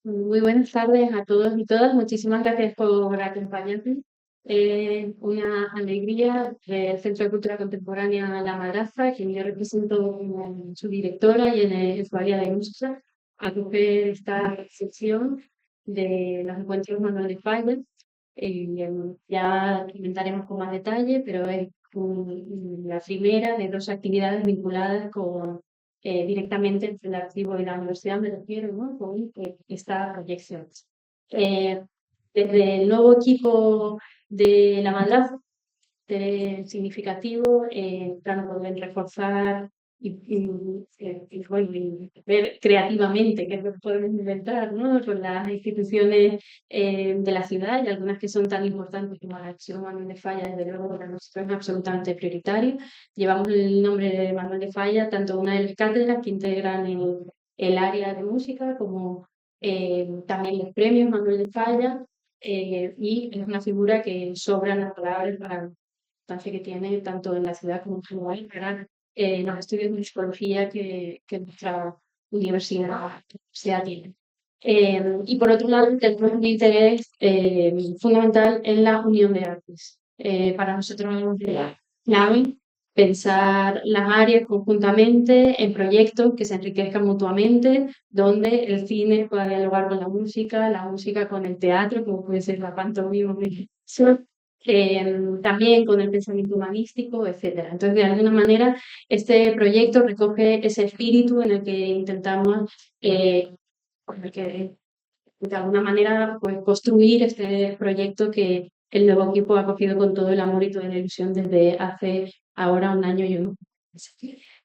Muy buenas tardes a todos y todas. Muchísimas gracias por acompañarme. Una alegría el Centro de Cultura Contemporánea La Madraza, quien yo represento como su directora y en su área de música, acoger esta sección de los encuentros Manuel de Falla. Ya comentaremos con más detalle, pero es la primera de dos actividades vinculadas con directamente entre el archivo y la universidad, me refiero, ¿no? Con esta proyección. Eh, Desde el nuevo equipo de la Madraza, significativo, claro, poder reforzar bueno, y ver creativamente qué es lo que podemos inventar, ¿no? Con las instituciones de la ciudad y algunas que son tan importantes como la Acción Manuel de Falla, desde luego para nosotros es absolutamente prioritario. Llevamos el nombre de Manuel de Falla, tanto una de las cátedras que integran el área de música como también los premios Manuel de Falla, y es una figura que sobran las palabras para importancia que tiene tanto en la ciudad como en general para los estudios de psicología que nuestra universidad tiene. Y por otro lado, tenemos un interés fundamental en la unión de artes. Para nosotros es clave pensar las áreas conjuntamente en proyectos que se enriquezcan mutuamente, donde el cine pueda dialogar con la música con el teatro, como puede ser la pantomima, también con el pensamiento humanístico, etcétera. Entonces, de alguna manera, este proyecto recoge ese espíritu en el que intentamos, con el que de alguna manera pues, construir este proyecto que el nuevo equipo ha cogido con todo el amor y toda la ilusión desde hace ahora un año y un mes.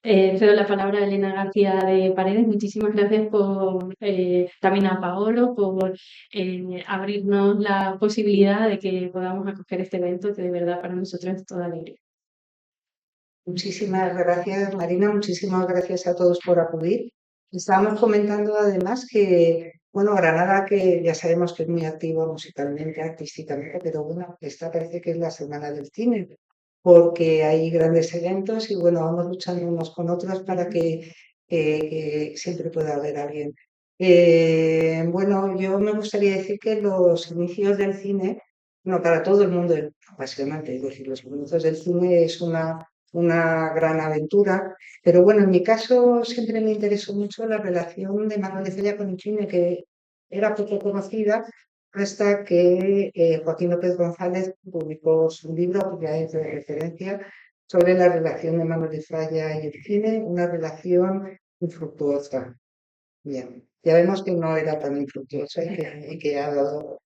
Cedo la palabra a Elena García de Paredes. Muchísimas gracias por también a Paolo por abrirnos la posibilidad de que podamos acoger este evento que de verdad para nosotros es toda alegría. Muchísimas gracias, Marina. Muchísimas gracias a todos por acudir. Estábamos comentando además que, bueno, Granada, que ya sabemos que es muy activa musicalmente, artísticamente, pero bueno, esta parece que es la Semana del Cine, porque hay grandes eventos y bueno, vamos luchando unos con otros para que siempre pueda haber alguien. Bueno, yo me gustaría decir que los inicios del cine, no, para todo el mundo, básicamente, es decir, los inicios del cine es una gran aventura. Pero bueno, en mi caso siempre me interesó mucho la relación de Manuel de Falla con el cine, que era poco conocida hasta que Joaquín López González publicó su libro, que ya es de referencia, sobre la relación de Manuel de Falla y el cine, una relación infructuosa. Bien, ya vemos que no era tan infructuosa y que ha dado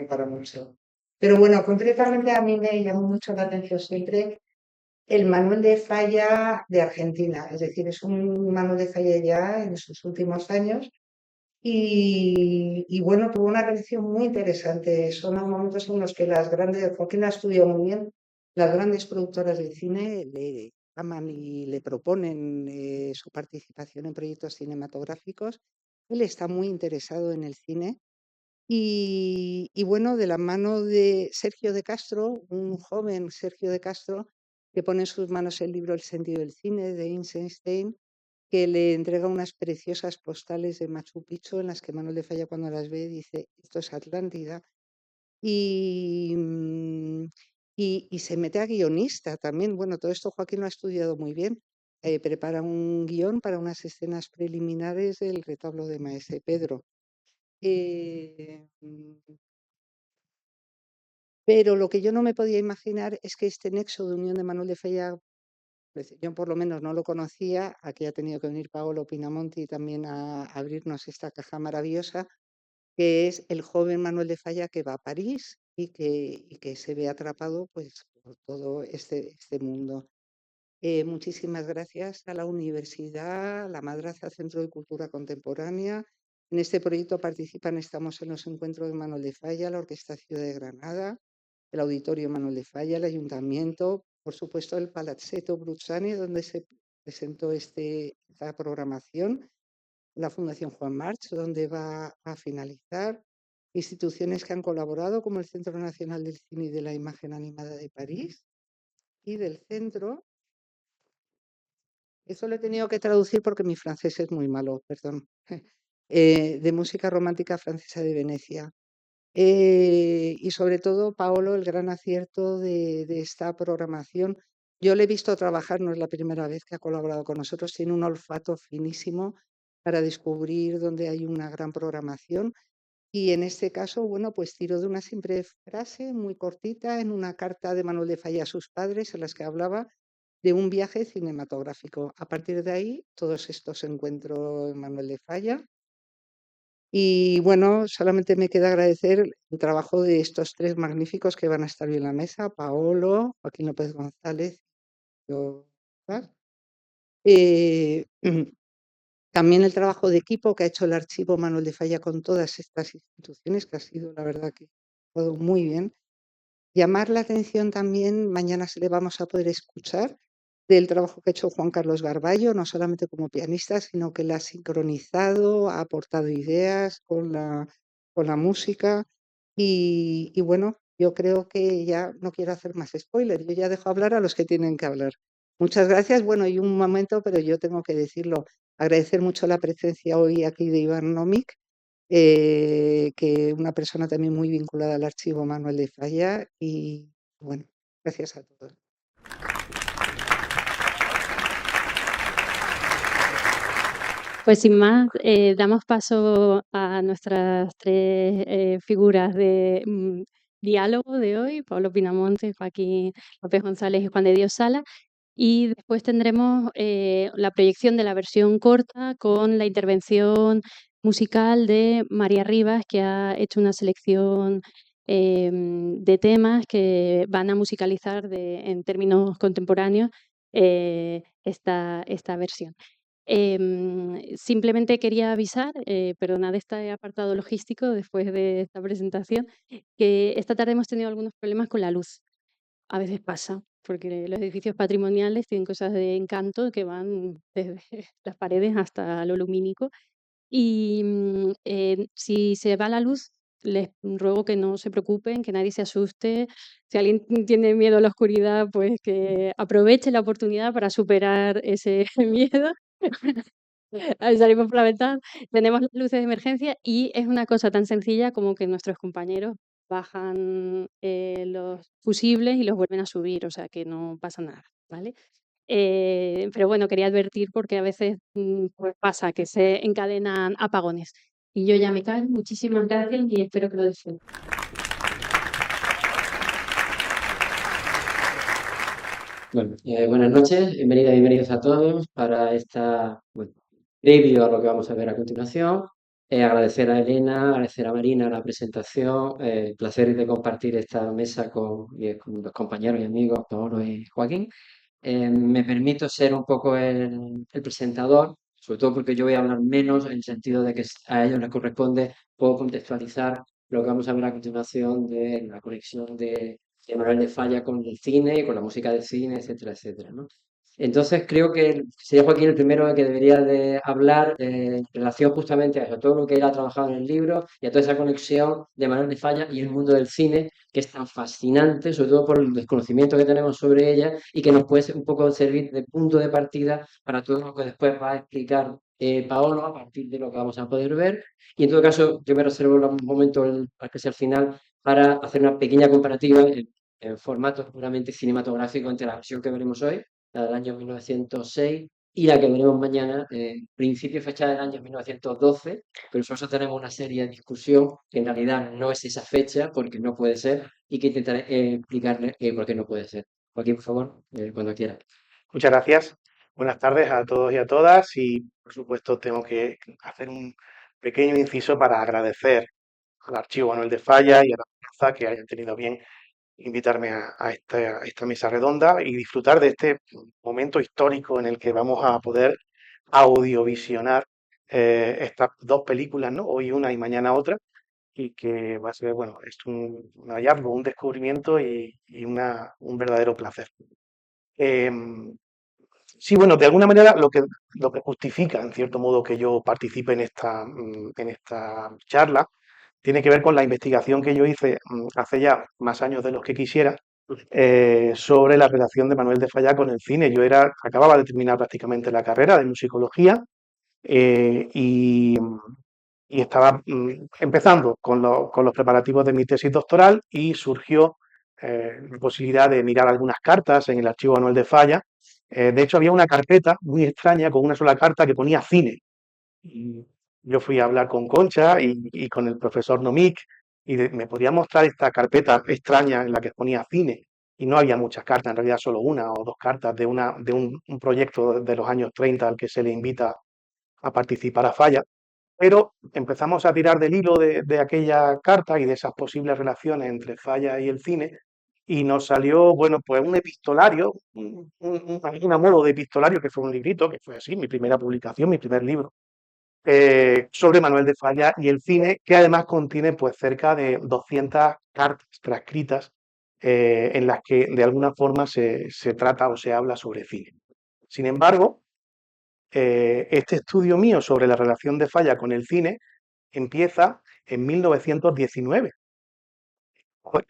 para mucho. Pero bueno, concretamente a mí me llamó mucho la atención siempre el Manuel de Falla de Argentina, es decir, es un Manuel de Falla ya en sus últimos años y bueno, tuvo una relación muy interesante. Son los momentos en los que las grandes, Joaquín la estudió muy bien, las grandes productoras de cine le aman y le proponen su participación en proyectos cinematográficos. Él está muy interesado en el cine y bueno, de la mano de Sergio de Castro, un joven Sergio de Castro, que pone en sus manos el libro El sentido del cine de Eisenstein, que le entrega unas preciosas postales de Machu Picchu en las que Manuel de Falla cuando las ve dice, esto es Atlántida. Y, y se mete a guionista también. Bueno, todo esto Joaquín lo ha estudiado muy bien. Prepara un guión para unas escenas preliminares del retablo de Maese Pedro. Eh, pero lo que yo no me podía imaginar es que este nexo de unión de Manuel de Falla, pues yo por lo menos no lo conocía, aquí ha tenido que venir Paolo Pinamonti también a abrirnos esta caja maravillosa, que es el joven Manuel de Falla que va a París y que se ve atrapado pues, por todo este mundo. Muchísimas gracias a la Universidad, a la Madraza Centro de Cultura Contemporánea. En este proyecto participan, estamos en los encuentros de Manuel de Falla, la Orquesta Ciudad de Granada, el Auditorio Manuel de Falla, el Ayuntamiento, por supuesto el Palazzetto Bruzzani, donde se presentó esta programación, la Fundación Juan March, donde va a finalizar, instituciones que han colaborado, como el Centro Nacional del Cine y de la Imagen Animada de París, y del centro. Eso lo he tenido que traducir porque mi francés es muy malo, perdón. de música romántica francesa de Venecia. Y sobre todo, Paolo, el gran acierto de esta programación. Yo le he visto trabajar, no es la primera vez que ha colaborado con nosotros, tiene un olfato finísimo para descubrir dónde hay una gran programación. Y en este caso, bueno, pues tiró de una simple frase muy cortita en una carta de Manuel de Falla a sus padres en las que hablaba de un viaje cinematográfico. A partir de ahí, todos estos encuentros en Manuel de Falla. Y bueno, solamente me queda agradecer el trabajo de estos tres magníficos que van a estar hoy en la mesa, Paolo, Joaquín López González, yo, eh, también el trabajo de equipo que ha hecho el archivo Manuel de Falla con todas estas instituciones, que ha sido la verdad que todo muy bien. Llamar la atención también, mañana se le vamos a poder escuchar, del trabajo que ha hecho Juan Carlos Garballo, no solamente como pianista, sino que la ha sincronizado, ha aportado ideas con la música. Y bueno, yo creo que ya no quiero hacer más spoilers, yo ya dejo hablar a los que tienen que hablar. Muchas gracias. Bueno, y un momento, pero yo tengo que decirlo, agradecer mucho la presencia hoy aquí de Iván Nomic, que una persona también muy vinculada al archivo Manuel de Falla. Y bueno, gracias a todos. Pues sin más, damos paso a nuestras tres figuras de diálogo de hoy, Pablo Pinamonte, Joaquín López González y Juan de Dios Sala. Y después tendremos la proyección de la versión corta con la intervención musical de María Rivas, que ha hecho una selección de temas que van a musicalizar en términos contemporáneos esta versión. Simplemente quería avisar, perdonad este apartado logístico después de esta presentación, que esta tarde hemos tenido algunos problemas con la luz. A veces pasa, porque los edificios patrimoniales tienen cosas de encanto que van desde las paredes hasta lo lumínico. Y si se va la luz, les ruego que no se preocupen, que nadie se asuste. Si alguien tiene miedo a la oscuridad, pues que aproveche la oportunidad para superar ese miedo. Ahí salimos por la ventana, tenemos las luces de emergencia y es una cosa tan sencilla como que nuestros compañeros bajan los fusibles y los vuelven a subir, o sea que no pasa nada, ¿vale? Pero bueno, quería advertir porque a veces pues pasa que se encadenan apagones. Y yo ya me callo, muchísimas gracias y espero que lo disfruten. Bueno, buenas noches, bienvenidas y bienvenidos a todos para esta, bueno, previo a lo que vamos a ver a continuación. Agradecer a Elena, agradecer a Marina la presentación, el placer de compartir esta mesa con los compañeros y amigos Paolo y Joaquín. Me permito ser un poco el presentador, sobre todo porque yo voy a hablar menos en el sentido de que a ellos les corresponde poco contextualizar lo que vamos a ver a continuación de la conexión de Manuel de Falla con el cine, con la música del cine, etcétera, etcétera, ¿no? Entonces creo que sería Joaquín el primero que debería de hablar en relación justamente a eso, a todo lo que él ha trabajado en el libro y a toda esa conexión de Manuel de Falla y el mundo del cine, que es tan fascinante, sobre todo por el desconocimiento que tenemos sobre ella y que nos puede un poco servir de punto de partida para todo lo que después va a explicar Paolo a partir de lo que vamos a poder ver. Y en todo caso, yo me reservo un momento, que sea al final, para hacer una pequeña comparativa en formato puramente cinematográfico entre la versión que veremos hoy, la del año 1906, y la que veremos mañana, principio fecha del año 1912, pero sobre eso tenemos una seria discusión que en realidad no es esa fecha porque no puede ser y que intentaré explicarle por qué no puede ser. Joaquín, por favor, cuando quiera. Muchas gracias. Buenas tardes a todos y a todas y por supuesto tengo que hacer un pequeño inciso para agradecer al Archivo Manuel de Falla y a la fuerza que hayan tenido bien invitarme a esta mesa redonda y disfrutar de este momento histórico en el que vamos a poder audiovisionar estas dos películas, ¿no? Hoy una y mañana otra, y que va a ser, bueno, es un hallazgo, un descubrimiento y un verdadero placer. Em, Sí, bueno, de alguna manera lo que justifica, en cierto modo, que yo participe en esta charla, tiene que ver con la investigación que yo hice hace ya más años de los que quisiera sobre la relación de Manuel de Falla con el cine. Acababa de terminar prácticamente la carrera de musicología y y estaba empezando con los preparativos de mi tesis doctoral y surgió la posibilidad de mirar algunas cartas en el archivo anual de Falla. De hecho, había una carpeta muy extraña con una sola carta que ponía cine. Y yo fui a hablar con Concha y con el profesor Nomic y me podía mostrar esta carpeta extraña en la que ponía cine. Y no había muchas cartas, en realidad solo una o dos cartas de un proyecto de los años 30 al que se le invita a participar a Falla. Pero empezamos a tirar del hilo de aquella carta y de esas posibles relaciones entre Falla y el cine, y nos salió, bueno, pues un epistolario, a modo de epistolario, que fue un librito, que fue así, mi primera publicación, mi primer libro, sobre Manuel de Falla y el cine, que además contiene pues cerca de 200 cartas transcritas en las que de alguna forma se trata o se habla sobre cine. Sin embargo, este estudio mío sobre la relación de Falla con el cine empieza en 1919,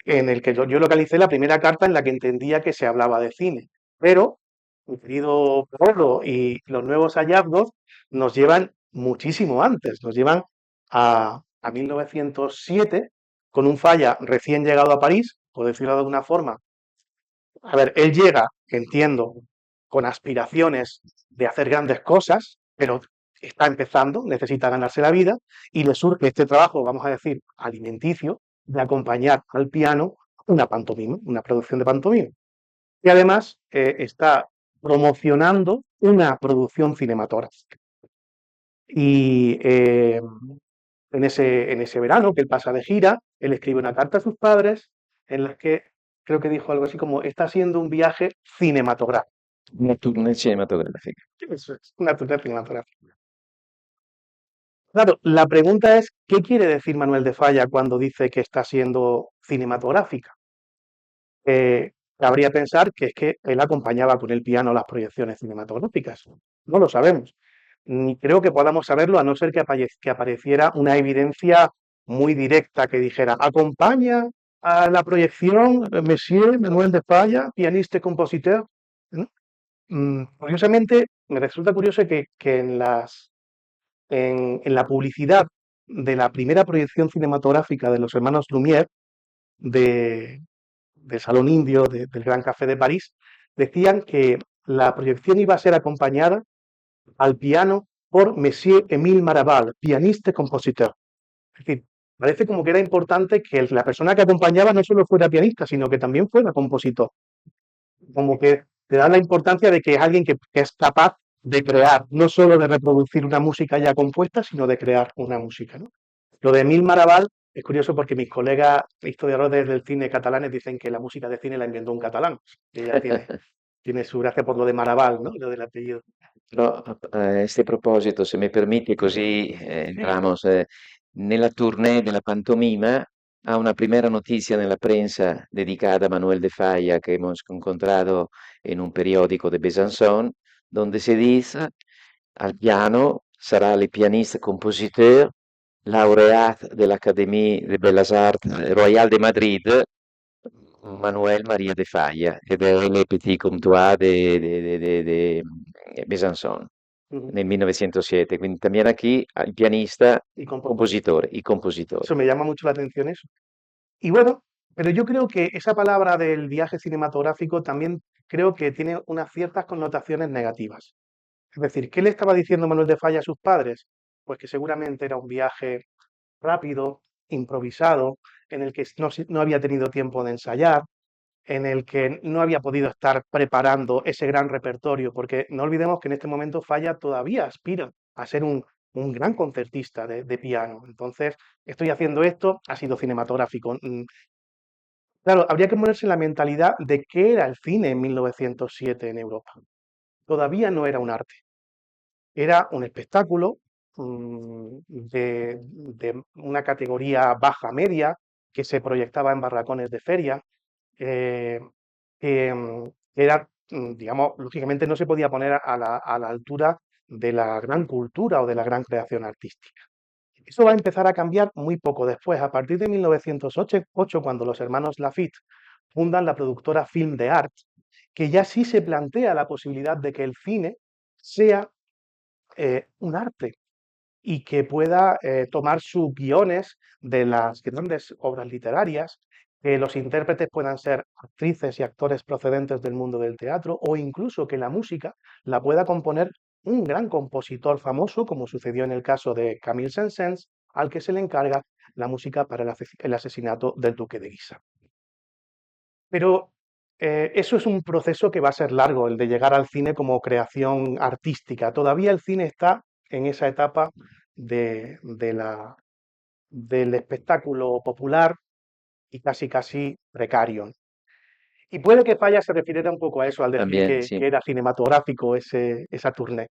en el que yo localicé la primera carta en la que entendía que se hablaba de cine. Pero, mi querido Pablo, y los nuevos hallazgos nos llevan muchísimo antes, nos llevan a 1907, con un Falla recién llegado a París, por decirlo de alguna forma. A ver, él llega, entiendo, con aspiraciones de hacer grandes cosas, pero está empezando, necesita ganarse la vida y le surge este trabajo, vamos a decir, alimenticio, de acompañar al piano una pantomima, una producción de pantomima. Y además está promocionando una producción cinematográfica. Y en ese verano que él pasa de gira, él escribe una carta a sus padres en la que creo que dijo algo así como está haciendo un viaje cinematográfico. Una tournée cinematografica. Eso es, una tournée cinematográfica. Claro, la pregunta es, ¿qué quiere decir Manuel de Falla cuando dice que está siendo cinematográfica? Cabría pensar que es que él acompañaba con el piano las proyecciones cinematográficas. No lo sabemos. Ni creo que podamos saberlo a no ser que apareciera una evidencia muy directa que dijera, acompaña a la proyección Monsieur Manuel de Falla, pianista y compositor. ¿No? Curiosamente, me resulta curioso que en la publicidad de la primera proyección cinematográfica de los hermanos Lumière, de, del Salón Indio, del Gran Café de París, decían que la proyección iba a ser acompañada al piano por Monsieur Émile Maraval, pianista y compositor. Es decir, parece como que era importante que la persona que acompañaba no solo fuera pianista, sino que también fuera compositor. Como que te da la importancia de que es alguien que es capaz de crear, no solo de reproducir una música ya compuesta, sino de crear una música, ¿no? Lo de Emil Maraval es curioso porque mis colegas historiadores del cine catalanes dicen que la música de cine la inventó un catalán. Ella tiene su gracia por lo de Maraval, ¿no? Lo del apellido. Però a este proposito, se mi permetti, così Sí. entramos nella tournée della pantomima, a una primera noticia nella prensa dedicada a Manuel de Falla que hemos encontrado en un periódico de Besançon, donde se dice al piano sarà il pianista compositeur laureat de l'Académie de Bellas Arts Royale de Madrid, Manuel María de Falla, ed è il Petit Comptoir de Besançon Ujú. nel 1907. Quindi también aquí il pianista, Y compositor. compositore, y compositore. Eso me llama mucho la atención eso. Y bueno, pero yo creo que esa palabra del viaje cinematográfico también creo que tiene unas ciertas connotaciones negativas. Es decir, ¿qué le estaba diciendo Manuel de Falla a sus padres? Pues que seguramente era un viaje rápido, improvisado, en el que no había tenido tiempo de ensayar, en el que no había podido estar preparando ese gran repertorio, porque no olvidemos que en este momento Falla todavía aspira a ser un gran concertista de piano. Entonces, estoy haciendo esto, ha sido cinematográfico. Claro, habría que ponerse en la mentalidad de qué era el cine en 1907 en Europa. Todavía no era un arte, era un espectáculo de una categoría baja media que se proyectaba en barracones de feria, eh, que era, digamos, lógicamente no se podía poner a la altura de la gran cultura o de la gran creación artística. Eso va a empezar a cambiar muy poco después, a partir de 1908, cuando los hermanos Lafitte fundan la productora Film de Art, que ya sí se plantea la posibilidad de que el cine sea un arte, y que pueda tomar sus guiones de las grandes obras literarias, que los intérpretes puedan ser actrices y actores procedentes del mundo del teatro, o incluso que la música la pueda componer un gran compositor famoso, como sucedió en el caso de Camille Saint-Saëns, al que se le encarga la música para el asesinato del duque de Guisa. Pero eso es un proceso que va a ser largo, el de llegar al cine como creación artística. Todavía el cine está en esa etapa del espectáculo popular y casi precario. Y puede que Falla se refiriera un poco a eso al decir También, que sí. era cinematográfico esa tournée.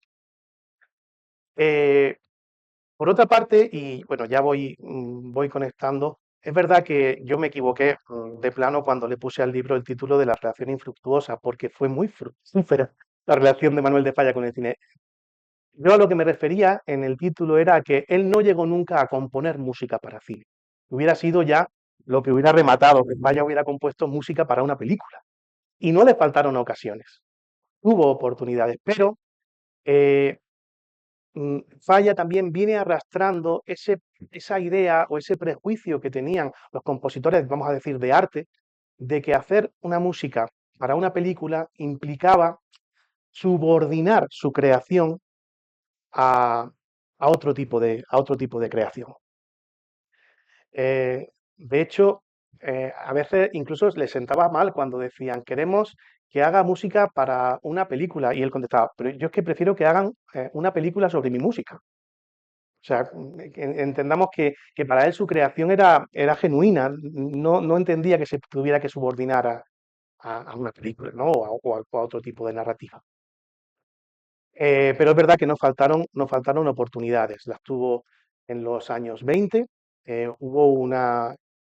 Eh, por otra parte, y bueno, ya voy conectando, es verdad que yo me equivoqué de plano cuando le puse al libro el título de La relación infructuosa, porque fue muy fructífera la relación de Manuel de Falla con el cine. Yo a lo que me refería en el título era que él no llegó nunca a componer música para cine. Hubiera sido ya lo que hubiera rematado, que Falla hubiera compuesto música para una película. Y no le faltaron ocasiones. Hubo oportunidades, pero eh, Falla también viene arrastrando esa idea o ese prejuicio que tenían los compositores, vamos a decir, de arte, de que hacer una música para una película implicaba subordinar su creación a, a otro tipo de creación. De hecho, a veces incluso les sentaba mal cuando decían, queremos que haga música para una película. Y él contestaba, pero yo es que prefiero que hagan una película sobre mi música. O sea, que entendamos que para él su creación era genuina, no entendía que se tuviera que subordinar a una película, ¿no? O a otro tipo de narrativa. Pero es verdad que nos faltaron oportunidades. Las tuvo en los años 20.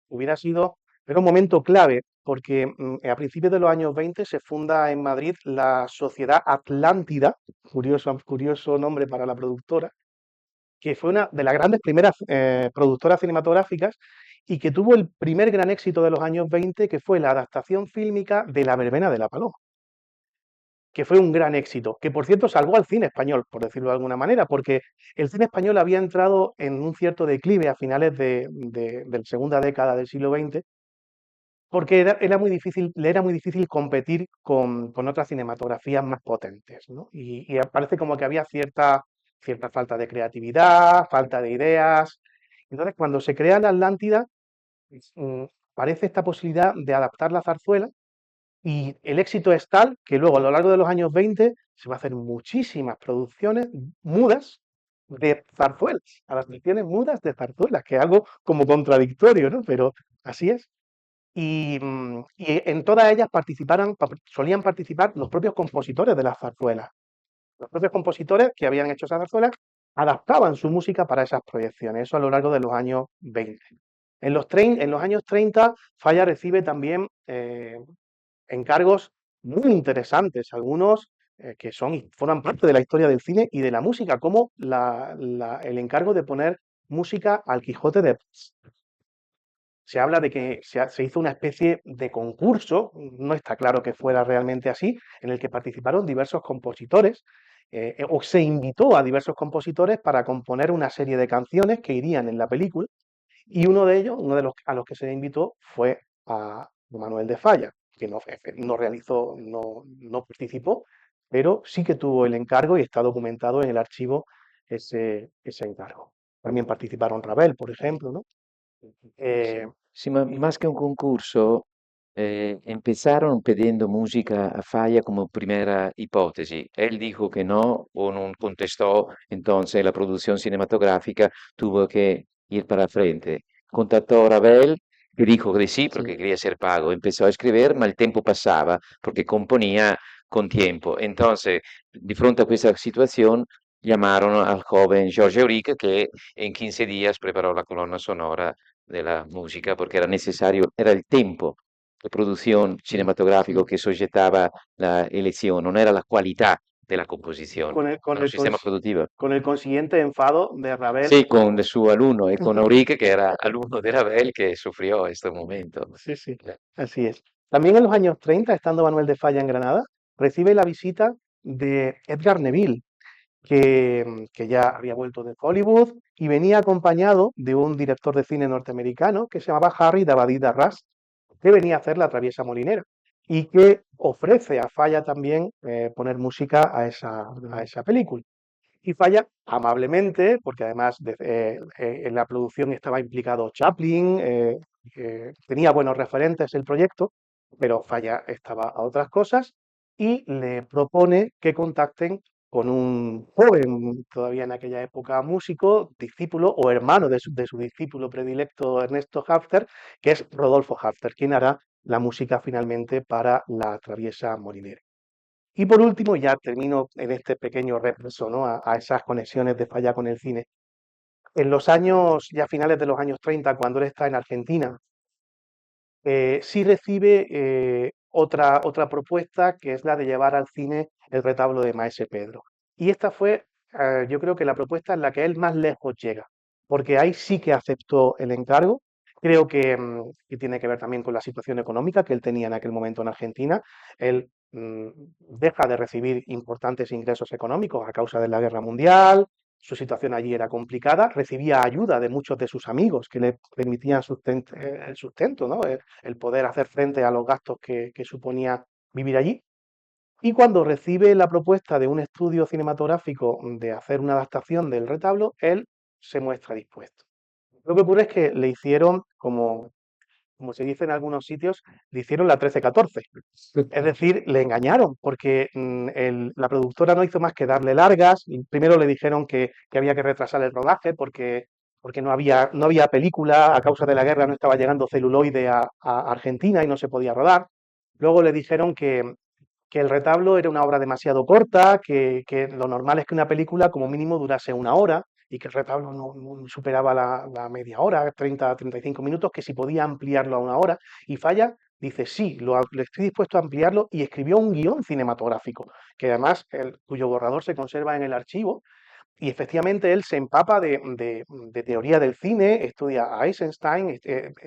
Hubiera sido, era un momento clave, porque a principios de los años 20 se funda en Madrid la Sociedad Atlántida, curioso nombre para la productora, que fue una de las grandes primeras productoras cinematográficas y que tuvo el primer gran éxito de los años 20, que fue la adaptación fílmica de La Verbena de la Paloma, que fue un gran éxito, que por cierto salvó al cine español, por decirlo de alguna manera, porque el cine español había entrado en un cierto declive a finales de la segunda década del siglo XX, porque le era muy difícil competir con otras cinematografías más potentes, ¿no? Y parece como que había cierta falta de creatividad, falta de ideas. Entonces, cuando se crea la Atlántida, pues, parece esta posibilidad de adaptar la zarzuela y el éxito es tal que luego a lo largo de los años 20 se va a hacer muchísimas producciones mudas de zarzuelas, adaptaciones mudas de zarzuelas, que es algo como contradictorio, ¿no? Pero así es. Y en todas ellas solían participar los propios compositores de las zarzuelas. Los propios compositores que habían hecho esas zarzuelas adaptaban su música para esas proyecciones, eso a lo largo de los años 20. En los años 30, Falla recibe también encargos muy interesantes, algunos que forman parte de la historia del cine y de la música, como el encargo de poner música al Quijote de Paz. Se habla de que se hizo una especie de concurso, no está claro que fuera realmente así, en el que participaron diversos compositores, o se invitó a diversos compositores para componer una serie de canciones que irían en la película, y uno de ellos, uno de los a los que se le invitó, fue a Manuel de Falla, que no realizó, no participó, pero sí que tuvo el encargo y está documentado en el archivo ese encargo. También participaron Ravel, por ejemplo, ¿no? Eh, Sí, más que un concurso, empezaron pidiendo música a Falla como primera hipótesis. Él dijo que no o no contestó, entonces la producción cinematográfica tuvo que ir para frente. Contactó a Ravel, que dijo que sí, porque quería ser pago. Empezó a escribir, ma el tiempo pasaba, porque componía con tiempo. Entonces, de frente a questa situazione, llamaron al joven Georges Eurique, que en 15 días preparó la colonna sonora de la música porque era necesario, era el tiempo de producción cinematográfico que sujetaba la elección, no era la calidad de la composición, con el, con era un el, sistema cons- produttivo. con el consiguiente enfado de Ravel. Sí, con el suo alumno y con Eurique, que era alumno de Ravel, que sufrió este momento. Sí, sí, así es. También en los años 30, estando Manuel de Falla en Granada, recibe la visita de Edgar Neville. que ya había vuelto de Hollywood y venía acompañado de un director de cine norteamericano que se llamaba Harry David Arras, que venía a hacer La Traviesa Molinera y que ofrece a Falla también poner música a esa película. Y Falla amablemente, porque además en la producción estaba implicado Chaplin, tenía buenos referentes el proyecto, pero Falla estaba a otras cosas y le propone que contacten con un joven, todavía en aquella época músico, discípulo o hermano de su discípulo predilecto Ernesto Hafter, que es Rodolfo Hafter, quien hará la música finalmente para La Traviesa Molinera. Y por último, ya termino en este pequeño repaso, ¿no? A esas conexiones de Falla con el cine. En los años, ya finales de los años 30, cuando él está en Argentina, sí recibe otra propuesta que es la de llevar al cine el retablo de Maese Pedro. Y esta fue, yo creo que la propuesta en la que él más lejos llega, porque ahí sí que aceptó el encargo. Creo que tiene que ver también con la situación económica que él tenía en aquel momento en Argentina. Él deja de recibir importantes ingresos económicos a causa de la guerra mundial, su situación allí era complicada, recibía ayuda de muchos de sus amigos que le permitían el sustento, ¿no? El poder hacer frente a los gastos que suponía vivir allí. Y cuando recibe la propuesta de un estudio cinematográfico de hacer una adaptación del retablo, él se muestra dispuesto. Lo que ocurre es que le hicieron, como se dice en algunos sitios, le hicieron la 13-14. Es decir, le engañaron porque la productora no hizo más que darle largas. Y primero le dijeron que había que retrasar el rodaje porque no había película, a causa de la guerra no estaba llegando celuloide a Argentina y no se podía rodar. Luego le dijeron que el retablo era una obra demasiado corta, que lo normal es que una película como mínimo durase una hora y que el retablo no superaba la media hora, 30-35 minutos, que si podía ampliarlo a una hora. Y Falla dice, sí, lo estoy dispuesto a ampliarlo y escribió un guión cinematográfico, que además cuyo borrador se conserva en el archivo y efectivamente él se empapa de teoría del cine, estudia a Eisenstein,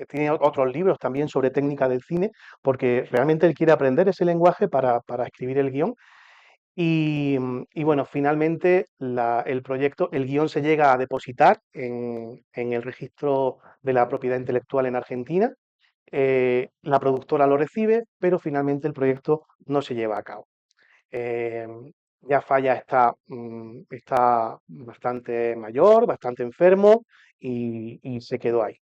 tiene otros libros también sobre técnica del cine, porque realmente él quiere aprender ese lenguaje para escribir el guión. Y bueno, finalmente el proyecto, el guión se llega a depositar en el registro de la propiedad intelectual en Argentina. La productora lo recibe, pero finalmente el proyecto no se lleva a cabo. Eh, ya Falla está bastante mayor, bastante enfermo y se quedó ahí.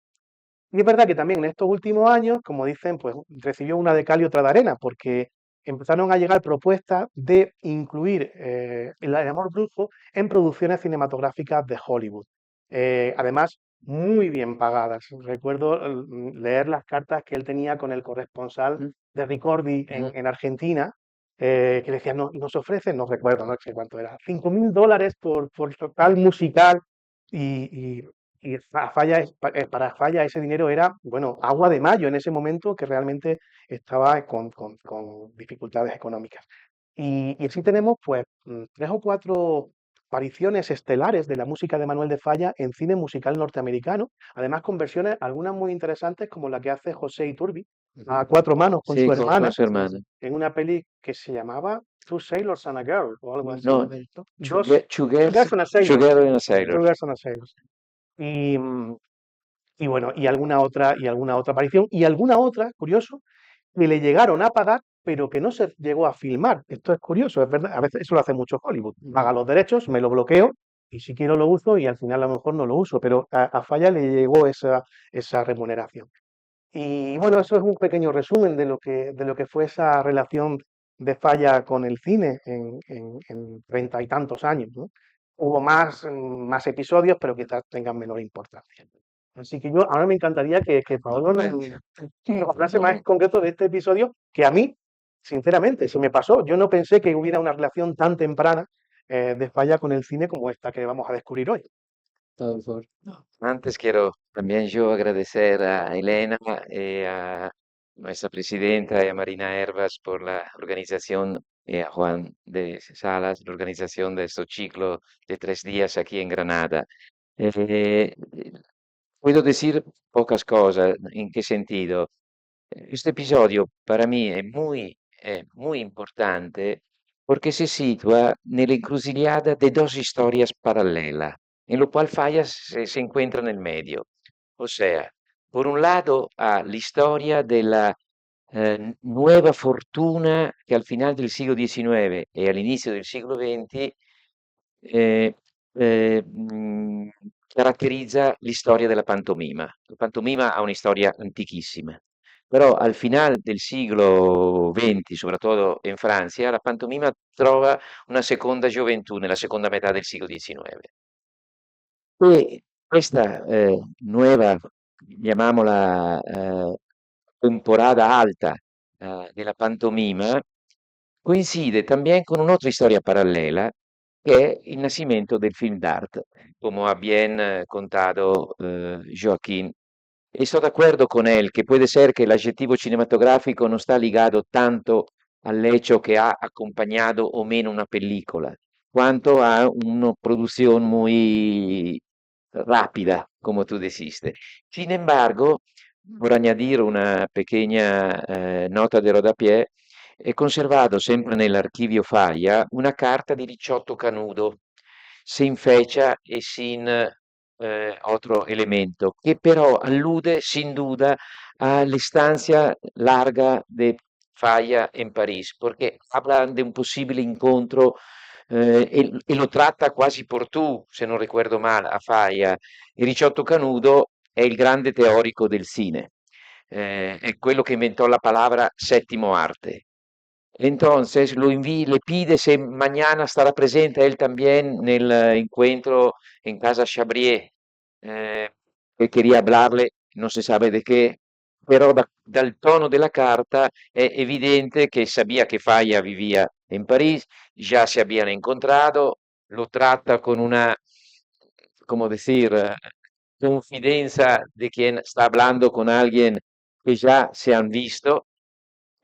Y es verdad que también en estos últimos años, como dicen, pues recibió una de cal y otra de arena, porque empezaron a llegar propuestas de incluir el amor brujo en producciones cinematográficas de Hollywood. Además, muy bien pagadas. Recuerdo leer las cartas que él tenía con el corresponsal de Ricordi en Argentina, que decía, nos ofrecen, no recuerdo, no sé cuánto era, $5.000 por total musical y para Falla ese dinero era, bueno, agua de mayo en ese momento que realmente estaba con dificultades económicas. Y así tenemos pues tres o cuatro apariciones estelares de la música de Manuel de Falla en cine musical norteamericano, además con versiones, algunas muy interesantes como la que hace José Iturbi a cuatro manos con Sí, su con hermana su hermano. en una peli que se llamaba Two Sailors and a Girl o algo así. No, Dos, Two Girls and a Sailor. Together in a Two Sailor. Girls and a Sailor. Y, y bueno, y alguna otra aparición, y alguna otra, curioso, que le llegaron a pagar, pero que no se llegó a filmar. Esto es curioso, es verdad, a veces eso lo hace mucho Hollywood. Paga los derechos, me lo bloqueo, y si quiero lo uso, y al final a lo mejor no lo uso, pero a Falla le llegó esa remuneración. Y bueno, eso es un pequeño resumen de lo que fue esa relación de Falla con el cine en 30 y tantos años, ¿no? Hubo más episodios, pero quizás tengan menor importancia. Así que yo ahora me encantaría que Pablo nos hablase más en concreto de este episodio que a mí, sinceramente, se me pasó. Yo no pensé que hubiera una relación tan temprana de Falla con el cine como esta que vamos a descubrir hoy. Todo por- Antes quiero también yo agradecer a Elena y a nuestra presidenta y a Marina Hervas por la organización y a Juan de Salas, la organización de este ciclo de 3 días aquí en Granada. Eh, puedo decir pocas cosas. ¿En qué sentido? Este episodio para mí es muy importante porque se sitúa en la encrucijada de dos historias paralelas, en lo cual Fallas se encuentra en el medio. O sea, por un lado ha la historia de la nueva fortuna que al final del siglo XIX e all'inizio del siglo XX eh, caratterizza la storia della pantomima. La pantomima ha una storia antichissima, però al final del siglo XX, soprattutto in Francia, la pantomima trova una seconda gioventù nella seconda metà del siglo XIX. E questa nuova, chiamiamola temporada alta della pantomima, coincide también con un'altra storia paralela, che è il nascimento del film d'arte, come ha bien contado Joaquín. E sto d'accordo con él que puede ser que el adjetivo cinematográfico no está ligado tanto al hecho que ha acompañado o meno una película, cuanto a una producción muy rápida, como tú dijiste. Sin embargo, por añadir una pequeña nota de rodapié, he conservato sempre nell'archivio Faia una carta di Ricciotto Canudo, sin fecha e sin otro elemento, que però allude sin duda a la estancia larga de Falla en París, porque habla de un posible incontro e lo tratta quasi por tú, se non ricordo male, a Falla. E Ricciotto Canudo è il grande teorico del cine, è quello che inventò la parola sétimo arte. Entonces le pide si mañana estará presente él también en el encuentro en casa Chabrier, que quería hablarle, no se sabe de qué, però dal tono della carta è evidente che sabía que Falla vivía en París, ya se habían encontrado, lo trata con una, como decir, confidenza de quien está hablando con alguien que ya se han visto.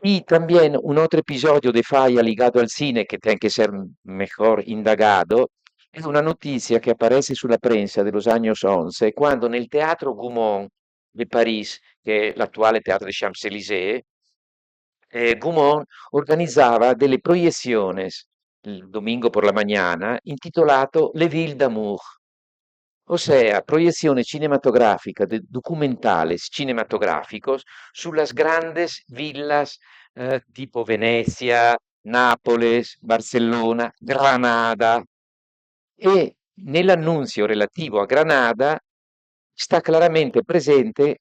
Y también un otro episodio de Falla ligado al cine que tiene que ser mejor indagado es una noticia que aparece sulla prensa de los años 11 cuando nel Teatro Gaumont de París, che è l'attuale Teatro de Champs-Élysées, Gaumont organizzava delle proyecciones il domingo por la mañana intitolato Le Ville d'Amour, o sea, proyecciones cinematográficas, documentales cinematográficos sulle grandes villas tipo Venezia, Nápoles, Barcellona, Granada. E nell'annunzio relativo a Granada sta claramente presente,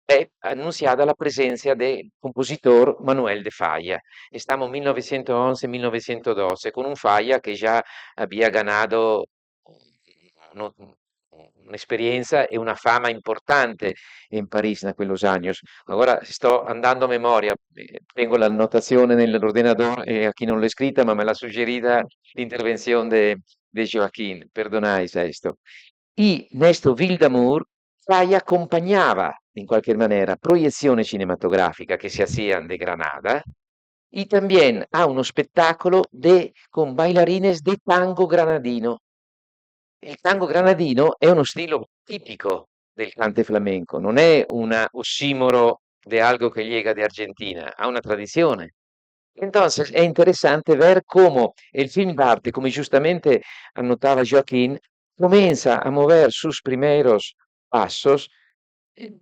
è annunziata la presenza del compositor Manuel de Falla. Estamos 1911-1912, con un Falla che già había ganado no- un'esperienza e una fama importante in Parigi in quegli anni. Ora sto andando a memoria, tengo la notazione nell'ordenador e a chi non l'ho scritta, ma me l'ha suggerita l'intervenzione de Joaquín, perdonáis a esto. Y Néstor Vildamur Falla acompañaba, in qualche maniera, proyecciones cinematográficas que se hacían de Granada y también a uno spettacolo con bailarines de tango granadino. Il tango granadino è uno stile tipico del cante flamenco, non è un ossimoro de algo que llega de Argentina, ha una tradizione. Entonces, è interessante ver cómo el film d'arte, come giustamente annotava Joaquín, comienza a mover sus primeros pasos eh,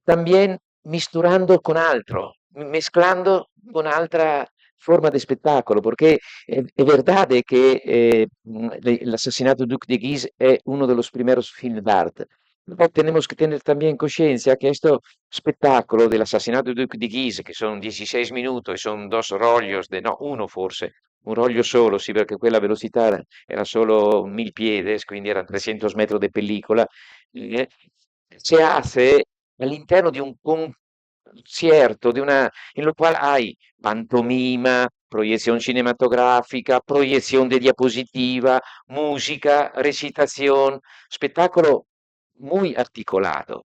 también misturando con altro, mezclando con altra forma de espectáculo, porque es verdad de que el asesinato de Duc de Guise es uno de los primeros films d'arte. Pero tenemos que tener también conciencia que este espectáculo del asesinato de Duc de Guise, que son 16 minutos y son dos rollos, no, uno forse, un rollo solo, sì, perché quella velocità era solo 1000 pies, quindi erano 300 metri di pellicola, se hace all'interno di un concierto, en lo cual hay pantomima, proyección cinematográfica, proyección de diapositiva, música, recitación, espectáculo muy articulado.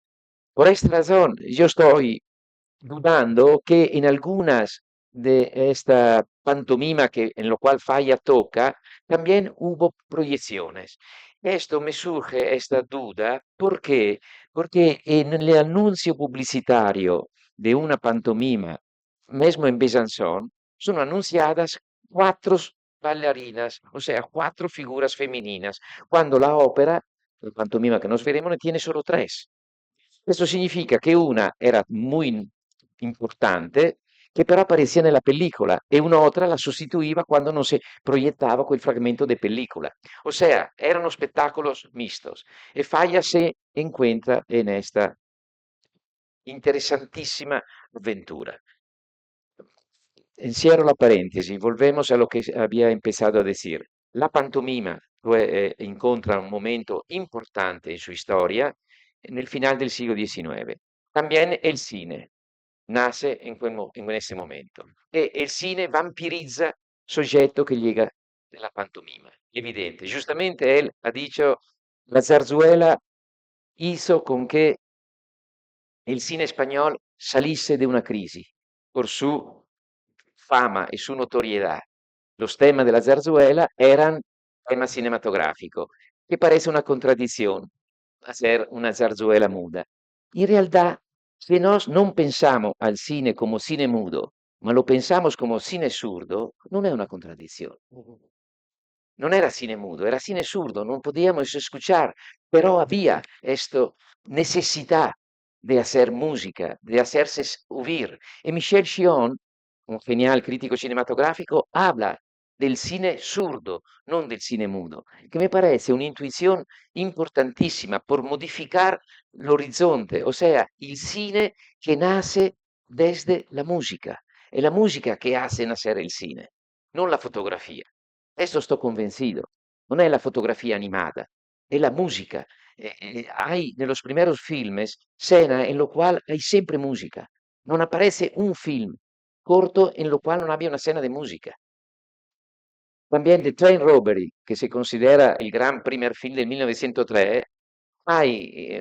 Por esta razón, yo estoy dudando que en algunas de esta pantomima que en lo cual Falla toca, también hubo proyecciones. Esto me surge esta duda, ¿por qué? Porque en el anuncio publicitario de una pantomima, mesmo en Besançon, sono annunziadas 4 bailarinas, o sea, 4 figuras femeninas, cuando la ópera, la pantomima que nos veremos, ne tiene solo 3. Questo significa che una era muy importante, che però aparecía nella pellicola, e un'altra la sostituiva quando non si proiettava quel fragmento de pellicola. O sea, erano espectáculos mixtos. E Falla se encuentra en esta interesantísima aventura. Cierro la paréntesis, volvemos a lo que había empezado a decir. La pantomima encontra un momento importante en su historia en el final del siglo XIX. También el cine nace en ese momento. E el cine vampiriza soggetto che llega della pantomima. Evidente. Giustamente él ha dicho, la zarzuela hizo con que el cine español salisse de una crisis por su fama y su notoriedad. Los temas de la zarzuela eran tema cinematográfico, que parece una contradicción hacer una zarzuela muda. In realtà, se nos non pensiamo al cine come cine mudo, ma lo pensamos como cine surdo, non è una contraddizione. Non era cine mudo, era cine surdo, non podíamos escuchar, pero había esta necesidad de hacer música, de hacerse oír. Y Michel Chion, un genial crítico cinematográfico, habla del cine surdo, non del cine mudo, que me parece un'intuizione importantísima por modificar l'orizzonte, o sea, il cine che nace desde la música. È la musica che hace nacer il cine, non la fotografia. Esto estoy convencido. Non è la fotografia animada, è la musica. Hay en los primeros filmes escena en lo cual hay siempre música. Non aparece un film corto en lo cual non abbia una escena de música. También The Train Robbery, que se considera el gran primer film del 1903, hay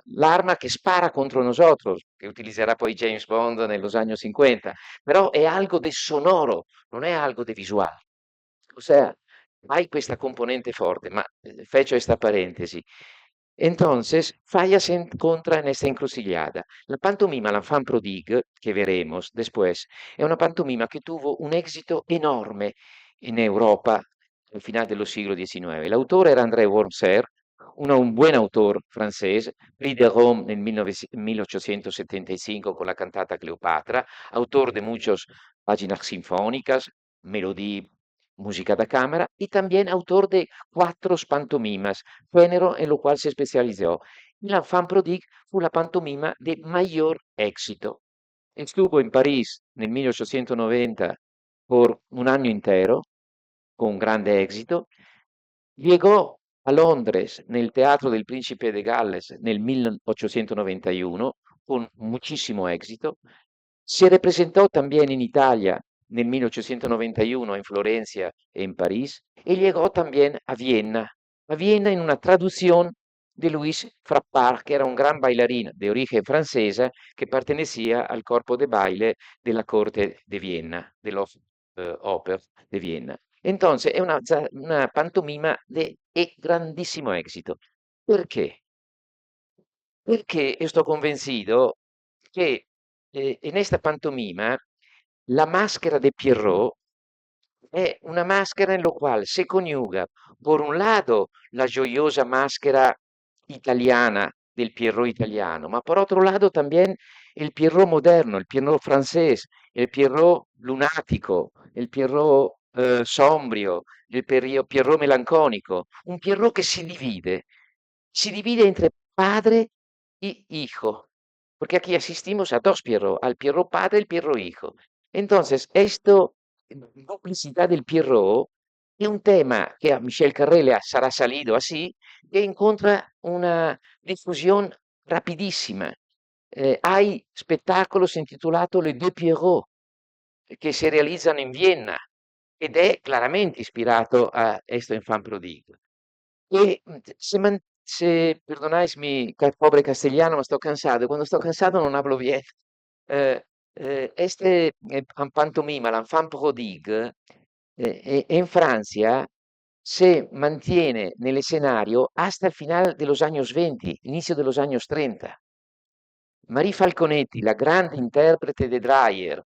l'arma che spara contro nosotros, che utilizzerà poi James Bond negli anni 50, però è algo de sonoro, non è algo de visual. O sea, hay questa componente forte, ma fecho esta paréntesi. Entonces, Falla se encuentra en esta encrucijada. La pantomima L'Enfant Prodigue, que veremos después, è una pantomima che tuvo un éxito enorme in Europa al final dello siglo XIX. L'autore era André Wormser, un buen autor francés, Prix de Rome nel 1875 con la cantata Cleopatra, autor de muchas páginas sinfónicas, melodie, música da cámara, y también autor de 4 pantomimas, género en lo cual se especializó. L'Enfant Prodigue fu la pantomima de mayor éxito. Estuvo in París nel 1890 por un anno intero, con grande éxito. Llegó a Londres nel Teatro del Príncipe de Galles nel 1891 con muchísimo éxito. Se representó también en Italia nel 1891 en Florencia e en París y llegó también a Viena en una traducción de Louis Frappart, que era un gran bailarín de origen francesa que pertenecía al corpo de baile de la corte de Viena, de los Oper de Viena. Entonces, è una pantomima de grandissimo éxito. Perché? Perché io sto convencido che in esta pantomima la maschera de Pierrot è una maschera en lo cual se coniuga, por un lado, la gioiosa maschera italiana del Pierrot italiano, ma por otro lado también el Pierrot moderno, el Pierrot francés, el Pierrot lunatico, el Pierrot sombrio, el Pierrot melancónico, un Pierrot que si divide entre padre y hijo, porque aquí asistimos a 2 Pierrot, al Pierrot padre y el Pierrot hijo. Entonces, esto, duplicidad del Pierrot, è un tema che a Michel Carré sarà salido así, que encuentra una difusión rapidissima. Hay spettacoli intitolati Les Deux Pierrot, che si realizzano in Vienna, ed è chiaramente ispirato a questo Enfant Prodigue. E perdonáis mi pobre castellano, ma sto cansado, e quando sto cansado non hablo bien. Este pantomima, l'Enfant Prodigue, en Francia se mantiene nel escenario hasta el final de los años 20, inicio de los años 30. Marie Falconetti, la grande interprete de Dreyer,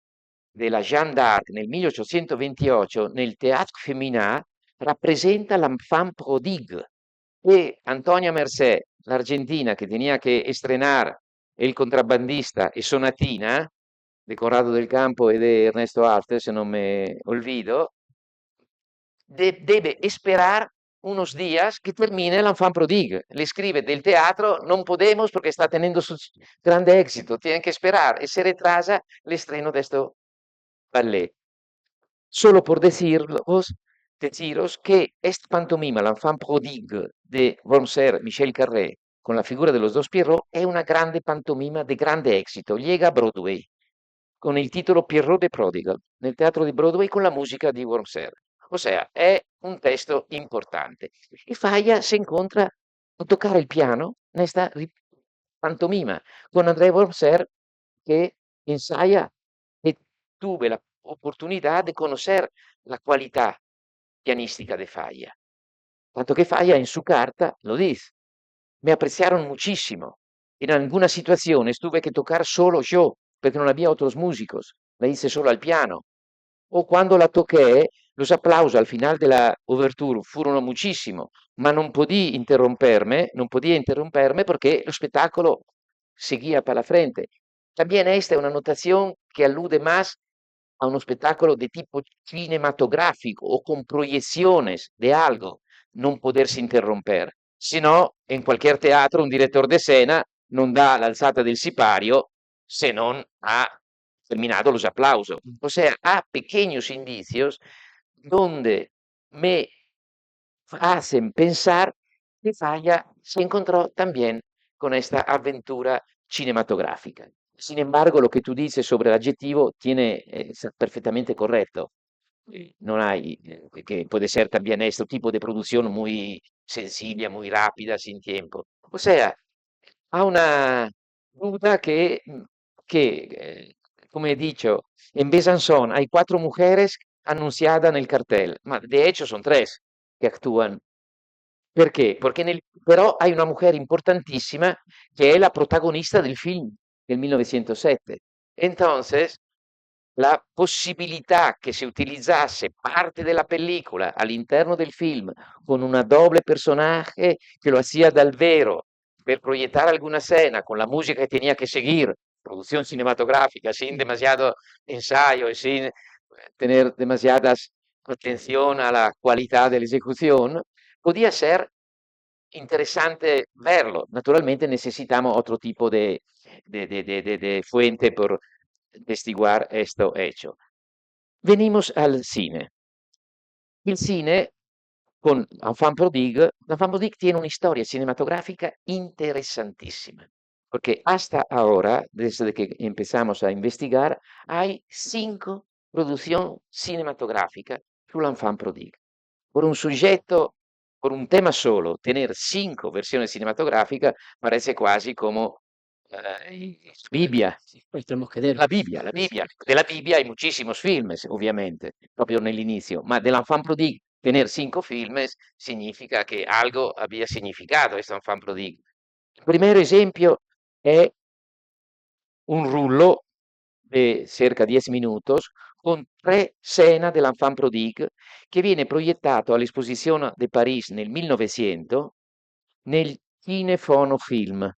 della Jeanne d'Arc nel 1828 nel Théâtre Féminin rappresenta l'enfant prodigue e Antonia Mercé, l'argentina que tenía que estrenar El contrabandista e Sonatina, de Conrado del Campo e de Ernesto Altes, se non me olvido, debe esperar unos días que termine l'enfant prodigue. Le escribe del teatro, non podemos porque está teniendo su grande éxito, tienen que esperar e se retrasa el estreno de esto ballet. Solo por deciros que esta pantomima, l'enfant prodigue de Wormser, Michel Carré, con la figura de los dos Pierrot, è una grande pantomima de grande éxito. Llega a Broadway con il titolo Pierrot de Prodigal, nel teatro di Broadway con la musica di Wormser. O sea, è un testo importante. E Falla se incontra a toccare il piano in questa pantomima con André Wormser que ensaya e tuve la oportunidad de conocer la cualidad pianística de Falla. Tanto que Falla en su carta lo dice, me apreciaron muchísimo. En algunas situaciones tuve que tocar solo yo, porque no había otros músicos. La hice solo al piano. O cuando la toqué, los aplausos al final de la ouverture furono muchísimo, ma non podía interromperme porque lo spettacolo seguía para la frente. También esta es una notación que alude más a uno spettacolo de tipo cinematográfico o con proyecciones de algo, non potersi interromper. Si no, en cualquier teatro un director de escena non dà l'alzata del sipario se non ha terminado los aplausos. O sea, ha pequeños indicios donde me hacen pensar que Falla se encontró también con esta aventura cinematográfica. Sin embargo, lo que tú dices sobre el adjetivo es perfectamente correcto. No hay, que puede ser también este tipo de producción muy sencilla, muy rápida, sin tiempo. O sea, ha una duda como he dicho, en Besançon hay 4 mujeres anunciadas en el cartel, ma de hecho son 3 que actúan. Perché? Perché però hay una mujer importantísima que es la protagonista del film del 1907. Entonces, la possibilità che si utilizzasse parte della pellicola all'interno del film con una doble personaje que lo hacía dal vero per proyectar alguna escena con la música que tenía que seguir, producción cinematográfica, sin demasiado ensayo y sin tener demasiadas atención a la calidad de la ejecución, podía ser interesante verlo. Naturalmente necesitamos otro tipo de fuente por testiguar esto hecho. Venimos al cine. Il cine con Enfant Prodigue tiene una historia cinematográfica interesantísima, porque hasta ahora, desde que empezamos a investigar, hay 5 producciones cinematográficas sull'Enfant Prodigue. Por un sujeto, por un tema solo, tener 5 versiones cinematográficas parece quasi come Bibbia. Pues tenemos que ver. La Bibbia, la Bibbia. De la Bibbia hay muchísimos filmes, ovviamente, proprio nell'inizio, ma dell'Enfant Prodigue tener 5 filmes significa che algo había significato questo Enfant Prodigue. Il primo esempio è un rullo de cerca 10 minutos con 3 escenas dell'Enfant Prodigue che viene proiettato all'Esposizione de París nel 1900 nel Cinefono Film,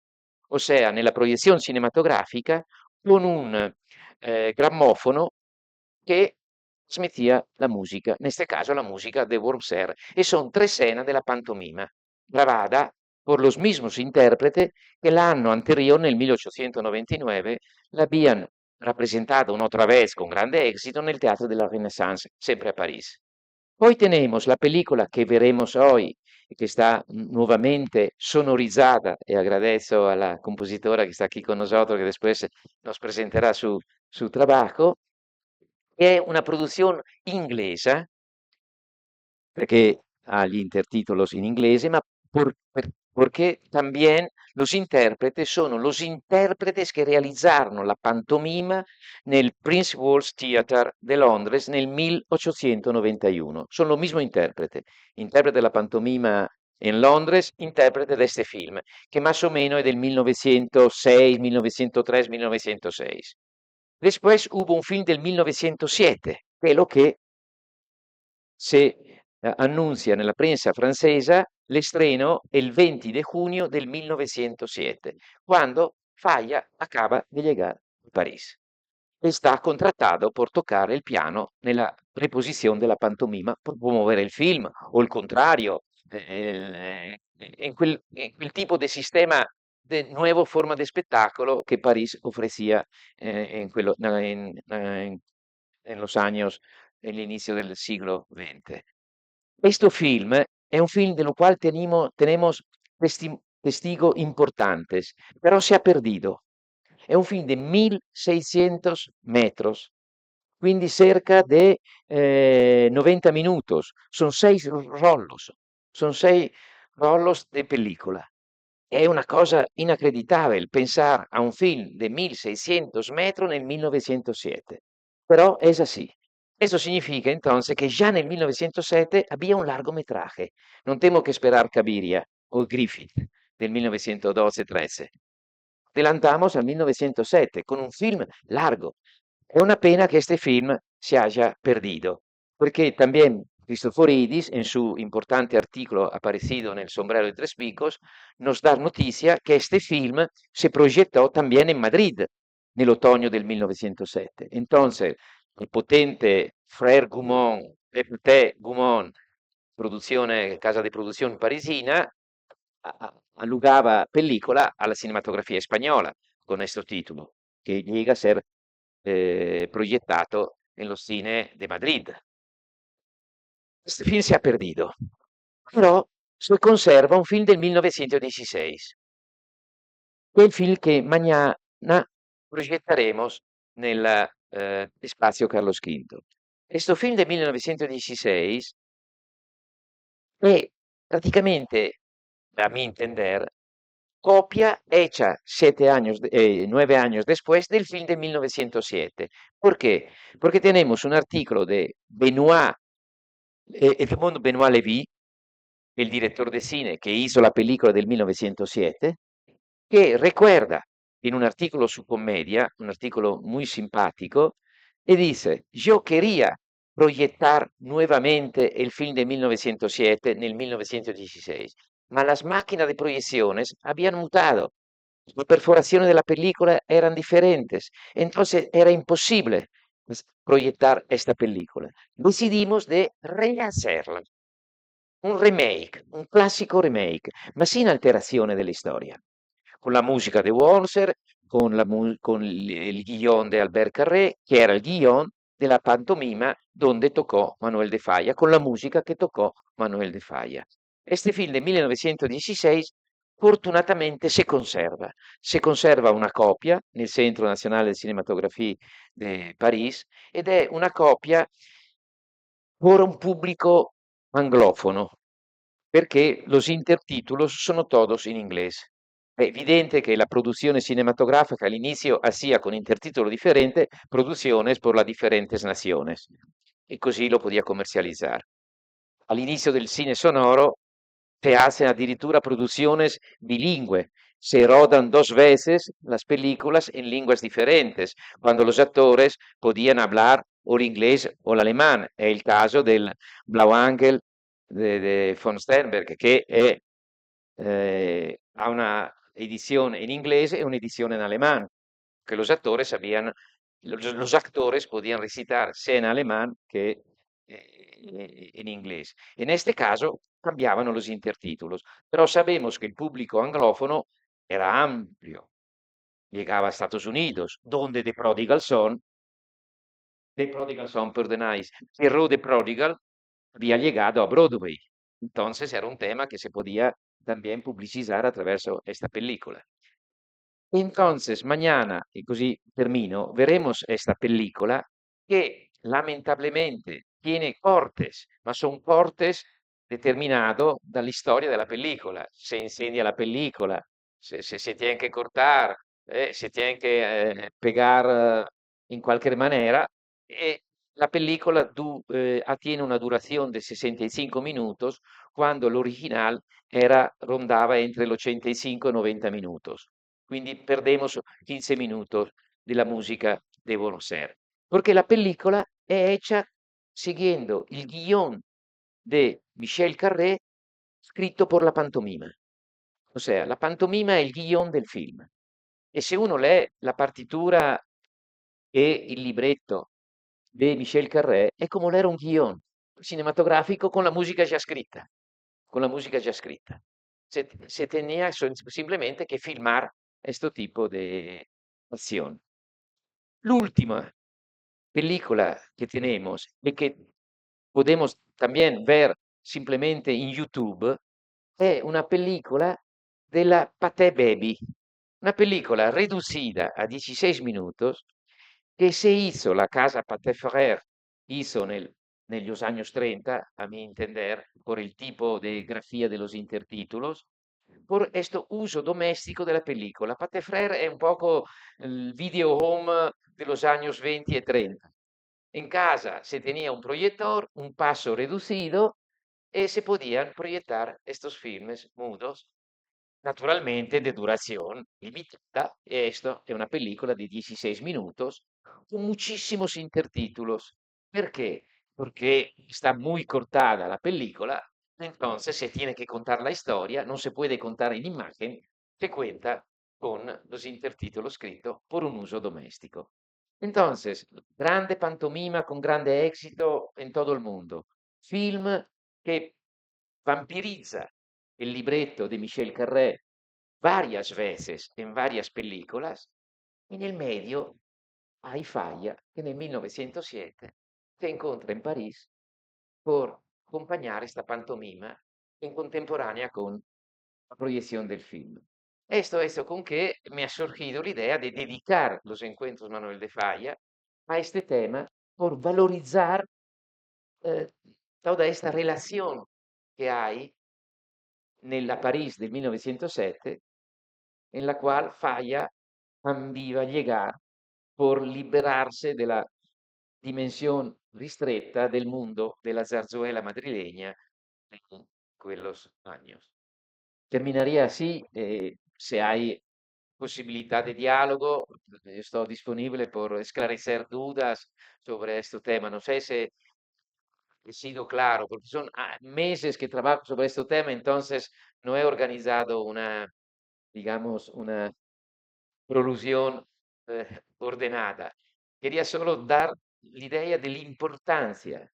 ossia nella proiezione cinematografica con un grammofono che trasmettía la musica, in questo caso la musica de Wormser, e sono 3 escenas della pantomima, grabada por los mismos intérpretes que el año anterior, nel 1899, la habían rappresentato otra vez con grande éxito nel Teatro de la Renaissance, sempre a París. Poi tenemos la película que veremos hoy, que está nuevamente sonorizada, y agradezco a la compositora que está aquí con nosotros, que después nos presentará su trabajo, che è una produzione inglese, perché ha gli intertitoli in inglese, ma porque también los intérpretes sono los intérpretes que realizzarono la pantomima nel Prince Walls Theatre de Londres nel 1891. Sono lo mismo intérprete della pantomima in Londres, interprete di este film, che más o meno è del 1906, 1903, 1906. Después hubo un film del 1907, que es lo que se annuncia nella prensa francese l'estreno il 20 de junio del 1907, quando Falla acaba di llegar a París e sta contrattato per toccare il piano nella preposizione della pantomima per promuovere il film, o il contrario, en quel tipo de sistema de nuevo forma de espectáculo que París ofrecía en los años, en el inicio del siglo XX. Questo film è un film dello qual tenemos testigos importantes, pero se ha perdido. È un film de 1600 metros, quindi cerca de 90 minutos. Son seis rollos de película. È una cosa inacreditabile pensare a un film de 1600 metros nel 1907, però è così. Eso significa entonces que ya en el 1907 había un largometraje. No tengo que esperar Cabiria o Griffith del 1912-13. Adelantamos al 1907 con un film largo. È una pena che este film se haya perdido, porque también Cristoforidis, en su importante artículo aparecido en El sombrero de tres picos, nos da noticia que este film se proyectó también en Madrid nell'otoño del 1907. Entonces, il potente Frère Gaumont, FT Gaumont, casa di produzione parisina, allugava pellicola alla cinematografia spagnola con questo titolo, che llega a ser proiettato nello cine de Madrid. Este film se ha perdido, però se conserva un film del 1916, che è il film che mañana proietteremo nel Espacio Carlos V. Questo film del 1916 è praticamente, a mi entender, copia hecha 9 años después del film de 1907. ¿Por qué? Porque tenemos un artículo de Benoît, Edmond Benoît Lévy, el director de cine que hizo la película del 1907, que recuerda en un artículo su comedia, un artículo muy simpático, y dice, yo quería proyectar nuevamente el film de 1907 nel 1916, ma las máquinas de proyecciones habían mutado. Las perforaciones de la película eran diferentes, entonces era imposible proyectar esta película. Decidimos de rehacerla, un remake, un classico remake, ma sin alterazione dell'historia. Con la musica di Walser, con il guion di Albert Carré, che era il guion della pantomima donde toccò Manuel de Falla, con la musica che toccò Manuel de Falla. Este film del 1916 fortunatamente se conserva una copia nel Centro Nazionale de Cinématographie di París ed è una copia per un pubblico anglofono, perché los intertítulos sono todos in inglés. È evidente che la produzione cinematografica all'inizio hacía con intertítulo differente producciones por las diferentes naciones e così lo podía comercializar. All'inizio del cine sonoro se hacen addirittura producciones bilingüe, se rodan dos veces las películas en lenguas diferentes, cuando los actores podían hablar o el inglés o el alemán. È il caso del Blauangel de von Sternberg, che ha una edizione in inglese e un'edizione in alemán, que los actores podían recitar sea en alemán que en inglés. En este caso cambiaban los intertítulos, pero sabemos que el público anglófono era amplio, llegaba a Estados Unidos, donde perdonáis, Pierrot de Prodigal había llegado a Broadway. Entonces era un tema que se podía también publicitar a través de esta película. Entonces, mañana, y così termino, veremos esta película que lamentablemente tiene cortes, ma son cortes determinados dalla historia della película. Se incendia la película, se tiene que cortar, se tiene que pegar in qualche maniera, e la película tiene una duración de 65 minutos, quando l'original rondava entre los 85 e 90 minutos. Quindi perdemos 15 minutos de la música devono ser. Porque la película è hecha siguiendo il guión de Michel Carré scritto por la pantomima. O sea, la pantomima è il guión del film. E se uno lee la partitura e il libretto di Michel Carré, è come leer un guión cinematografico con la musica già scritta. Con la musica già scritta. Se tenía simplemente que filmar este tipo de acción. L'ultima película que tenemos y que podemos también ver simplemente en YouTube è una película della Pathé Baby, una película reducida a 16 minutos que se hizo, la casa Pathé Frères hizo en los años 30, a mi entender, por el tipo de grafía de los intertítulos, por este uso doméstico de la película. Pathé Frères è un poco il video home de los años 20 y 30. En casa se tenía un proyector, un paso reducido y se podían proyectar estos filmes mudos, naturalmente de duración limitada. Esto es una película de 16 minutos con muchísimos intertítulos. ¿Por qué? Porque está muy cortada la película, entonces se tiene que contar la historia, no se puede contar en imagen, se cuenta con los intertítulos escritos por un uso doméstico. Entonces, grande pantomima con grande éxito en todo el mundo. Film que vampiriza el libretto de Michel Carré varias veces en varias películas. En el medio hay Falla, que en el 1907 se encuentra en París por acompañar esta pantomima en contemporánea con la proyección del film. Esto con que me ha surgido la idea de dedicar los encuentros Manuel de Falla a este tema por valorizar eh, toda esta relación que hay nella París del 1907, en la cual Falla ambiva llegar por liberarse de la dimensión ristretta del mundo de la zarzuela madrileña en aquellos años. Terminaría así, se hay posibilidad de diálogo, estoy disponible por esclarecer dudas sobre este tema. No sé si he sido claro, porque son meses que trabajo sobre este tema, entonces no he organizado una, digamos, una prolusión ordenada. Quería solo dar la idea de la importancia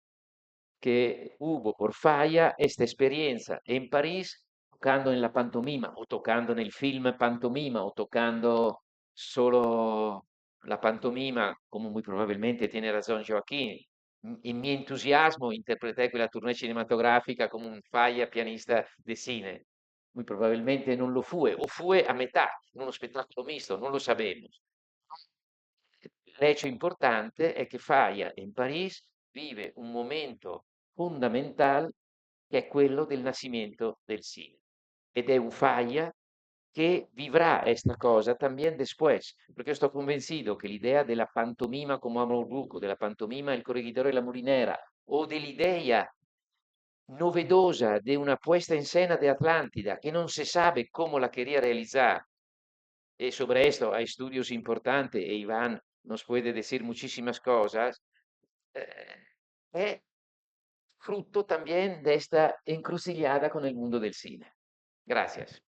que hubo por Falla esta experiencia en París, tocando en la pantomima o tocando en el film pantomima o tocando solo la pantomima, como muy probablemente tiene razón Joaquín. In mi entusiasmo interpreté quella tournée cinematografica come un Falla pianista de cine. Muy probablemente non lo fue, o fue a metà, in uno spettacolo misto, non lo sabemos. L'hecho importante è che Falla in París vive un momento fundamental che è quello del nascimento del cine. Ed è un Falla que vivrá esta cosa también después, porque estoy convencido que la idea de la pantomima como Amor Bruco, de la pantomima El Corregidor y la Molinera, o de la idea novedosa de una puesta en escena de Atlántida que no se sabe cómo la quería realizar, y sobre esto hay estudios importantes e Iván nos puede decir muchísimas cosas, es fruto también de esta encrucijada con el mundo del cine. Gracias.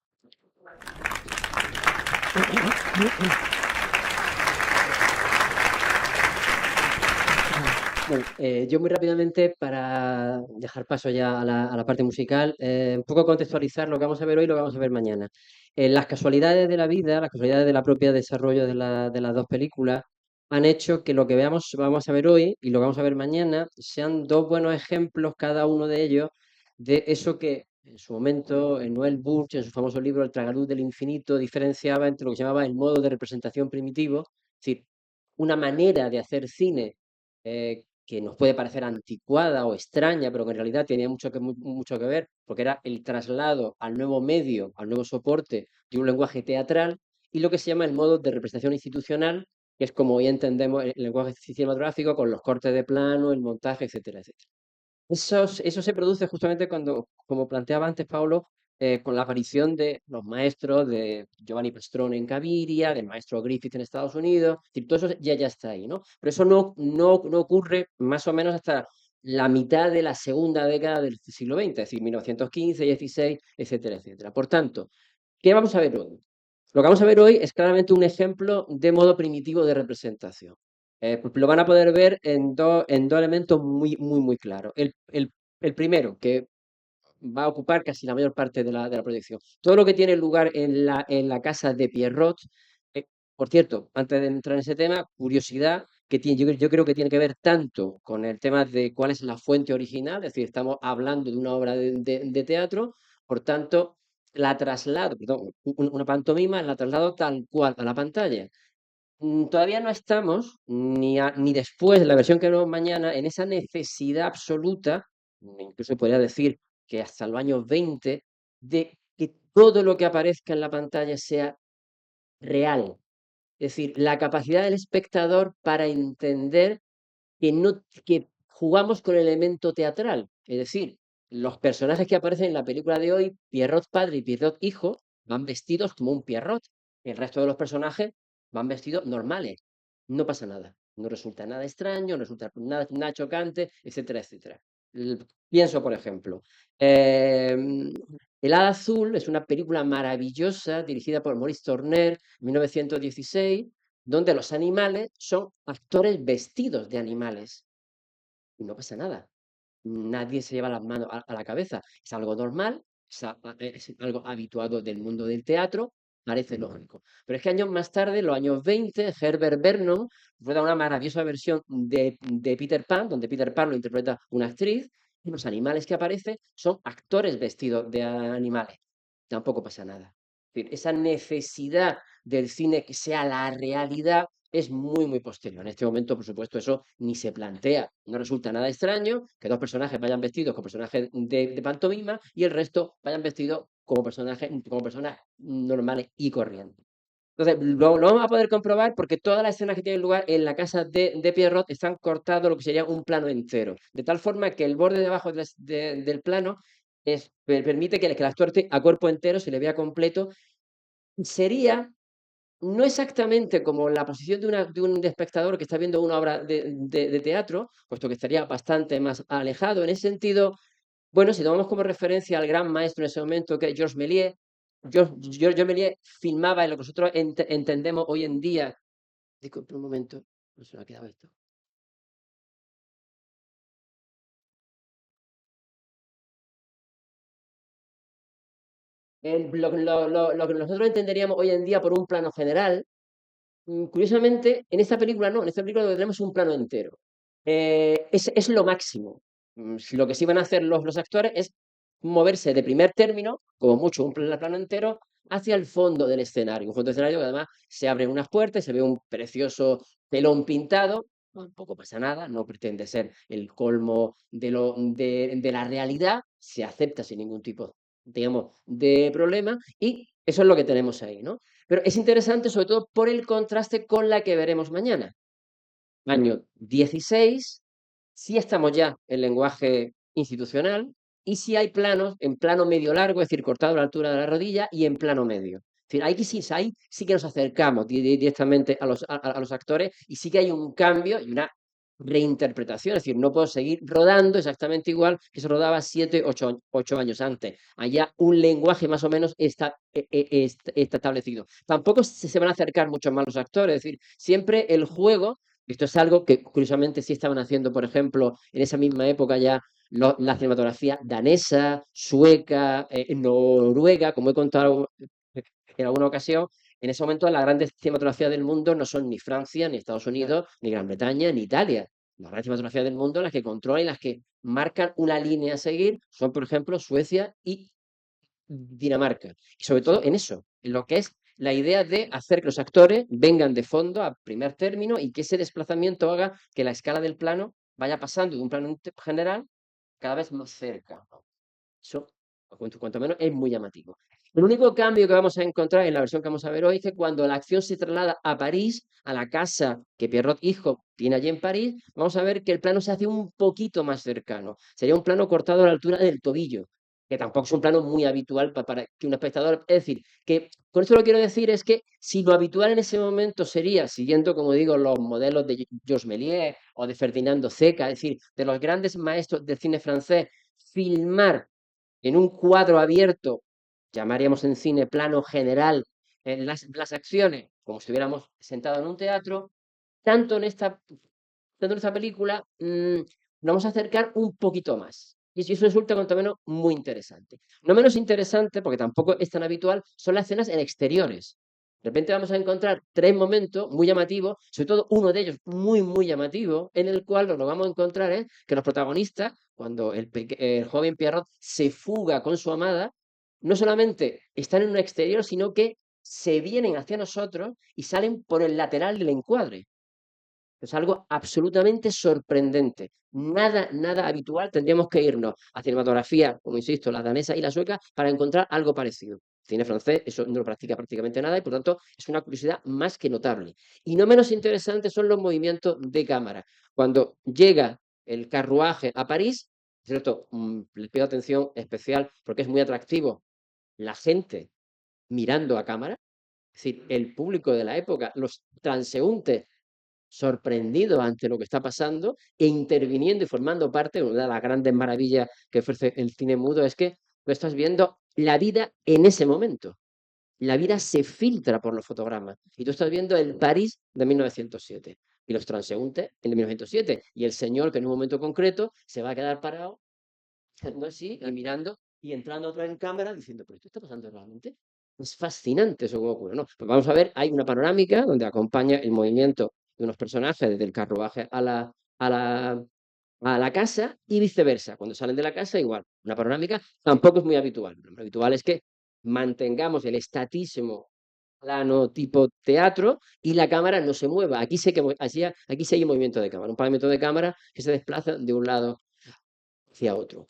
Bueno, yo muy rápidamente, para dejar paso ya a la parte musical, un poco contextualizar lo que vamos a ver hoy y lo que vamos a ver mañana. Las casualidades de la vida, las casualidades de la propia desarrollo de las dos películas, han hecho que lo que vamos a ver hoy y lo que vamos a ver mañana sean dos buenos ejemplos, cada uno de ellos, de eso que en su momento Noel Burch, en su famoso libro El tragaluz del infinito, diferenciaba entre lo que se llamaba el modo de representación primitivo, es decir, una manera de hacer cine que nos puede parecer anticuada o extraña, pero que en realidad tenía mucho que ver, porque era el traslado al nuevo medio, al nuevo soporte de un lenguaje teatral, y lo que se llama el modo de representación institucional, que es como hoy entendemos el lenguaje cinematográfico, con los cortes de plano, el montaje, etcétera, etcétera. Eso se produce justamente cuando, como planteaba antes Paulo, con la aparición de los maestros de Giovanni Pastrone en Caviria, del maestro Griffith en Estados Unidos, es decir, todo eso ya está ahí, ¿no? Pero eso no ocurre más o menos hasta la mitad de la segunda década del siglo XX, es decir, 1915, 16, etcétera, etcétera. Por tanto, ¿qué vamos a ver hoy? Lo que vamos a ver hoy es claramente un ejemplo de modo primitivo de representación. Lo van a poder ver en dos elementos muy claros. El primero, que va a ocupar casi la mayor parte de la proyección. Todo lo que tiene lugar en la casa de Pierrot, eh, por cierto, antes de entrar en ese tema, curiosidad, que tiene, yo creo que tiene que ver tanto con el tema de cuál es la fuente original, es decir, estamos hablando de una obra de teatro, por tanto, la traslado, perdón, una pantomima, la traslado tal cual a la pantalla. Todavía no estamos, ni después de la versión que vemos mañana, en esa necesidad absoluta, incluso podría decir que hasta los años 20, de que todo lo que aparezca en la pantalla sea real. Es decir, la capacidad del espectador para entender que jugamos con el elemento teatral. Es decir, los personajes que aparecen en la película de hoy, Pierrot padre y Pierrot hijo, van vestidos como un Pierrot. El resto de los personajes van vestidos normales. No pasa nada. No resulta nada extraño, no resulta nada chocante, etcétera, etcétera. Pienso, por ejemplo, El Hada Azul es una película maravillosa dirigida por Maurice Torner en 1916, donde los animales son actores vestidos de animales. Y no pasa nada. Nadie se lleva las manos a la cabeza. Es algo normal, es algo habituado del mundo del teatro, parece lógico. Pero es que años más tarde, en los años 20, Herbert Vernon rueda una maravillosa versión de Peter Pan, donde Peter Pan lo interpreta una actriz, y los animales que aparecen son actores vestidos de animales. Tampoco pasa nada. Es decir, esa necesidad del cine que sea la realidad es muy posterior. En este momento, por supuesto, eso ni se plantea. No resulta nada extraño que dos personajes vayan vestidos como personajes de pantomima y el resto vayan vestidos como personas normales y corrientes. Entonces, lo vamos a poder comprobar porque todas las escenas que tienen lugar en la casa de Pierrot están cortados lo que sería un plano entero. De tal forma que el borde de abajo del plano permite que el actor a cuerpo entero se le vea completo. Sería no exactamente como la posición de un espectador que está viendo una obra de teatro, puesto que estaría bastante más alejado. En ese sentido, bueno, si tomamos como referencia al gran maestro en ese momento, que es Georges Méliès, Georges Méliès filmaba en lo que nosotros entendemos hoy en día. Disculpe un momento, no se me ha quedado esto. Lo que nosotros entenderíamos hoy en día por un plano general, curiosamente, en esta película no, en esta película tenemos un plano entero. Es lo máximo. Lo que sí van a hacer los actores es moverse de primer término, como mucho un plano entero, hacia el fondo del escenario. Un fondo del escenario que además se abren unas puertas, se ve un precioso telón pintado. Tampoco pasa nada, no pretende ser el colmo de la realidad, se acepta sin ningún tipo, digamos, de problema, y eso es lo que tenemos ahí, ¿no? Pero es interesante sobre todo por el contraste con la que veremos mañana. Año 16, sí estamos ya en lenguaje institucional y sí hay planos en plano medio largo, es decir, cortado a la altura de la rodilla y en plano medio. Es decir, ahí sí que nos acercamos directamente a los actores y sí que hay un cambio y una reinterpretación, es decir, no puedo seguir rodando exactamente igual que se rodaba 7, 8 años antes. Allá un lenguaje más o menos está establecido. Tampoco se van a acercar mucho más los actores, es decir, siempre el juego, esto es algo que curiosamente sí estaban haciendo, por ejemplo, en esa misma época ya la cinematografía danesa, sueca, noruega, como he contado en alguna ocasión. En ese momento las grandes cinematografías del mundo no son ni Francia, ni Estados Unidos, ni Gran Bretaña, ni Italia. Las grandes cinematografías del mundo, las que controlan y las que marcan una línea a seguir, son, por ejemplo, Suecia y Dinamarca. Y sobre todo en eso, en lo que es la idea de hacer que los actores vengan de fondo a primer término y que ese desplazamiento haga que la escala del plano vaya pasando de un plano general cada vez más cerca. Eso, cuanto menos, es muy llamativo. El único cambio que vamos a encontrar en la versión que vamos a ver hoy es que cuando la acción se traslada a París, a la casa que Pierrot hijo tiene allí en París, vamos a ver que el plano se hace un poquito más cercano. Sería un plano cortado a la altura del tobillo. que tampoco es un plano muy habitual para que un espectador, es decir, que con esto lo que quiero decir es que si lo habitual en ese momento sería, siguiendo, como digo, los modelos de Georges Méliès o de Ferdinando Zeca, es decir, de los grandes maestros del cine francés, filmar en un cuadro abierto, llamaríamos en cine plano general, en las acciones, como si estuviéramos sentados en un teatro, tanto en esta tanto en esta película, nos vamos a acercar un poquito más. Y eso resulta cuanto menos muy interesante. No menos interesante, porque tampoco es tan habitual, son las escenas en exteriores. De repente vamos a encontrar 3 momentos muy llamativos, sobre todo uno de ellos muy, muy llamativo, en el cual lo que vamos a encontrar es que los protagonistas, cuando el joven Pierrot se fuga con su amada, no solamente están en un exterior, sino que se vienen hacia nosotros y salen por el lateral del encuadre. Es algo absolutamente sorprendente. Nada, nada habitual. Tendríamos que irnos a cinematografía, como insisto, la danesa y la sueca, para encontrar algo parecido. Cine francés, eso no lo practica prácticamente nada y por tanto es una curiosidad más que notable. Y no menos interesante son los movimientos de cámara. Cuando llega el carruaje a París, ¿cierto? Les pido atención especial porque es muy atractivo la gente mirando a cámara, es decir, el público de la época, los transeúntes sorprendidos ante lo que está pasando e interviniendo y formando parte. Una de las grandes maravillas que ofrece el cine mudo es que tú estás viendo la vida en ese momento. La vida se filtra por los fotogramas y tú estás viendo el París de 1907 y los transeúntes en el 1907 y el señor que en un momento concreto se va a quedar parado, haciendo así y mirando y entrando otra vez en cámara diciendo, pero esto está pasando realmente. Es fascinante eso que ocurre, ¿no? Pues vamos a ver, hay una panorámica donde acompaña el movimiento de unos personajes desde el carruaje a la casa y viceversa. Cuando salen de la casa, igual. Una panorámica tampoco es muy habitual. Lo habitual es que mantengamos el estatismo plano tipo teatro y la cámara no se mueva. Aquí sí hay movimiento de cámara, un movimiento de cámara que se desplaza de un lado hacia otro.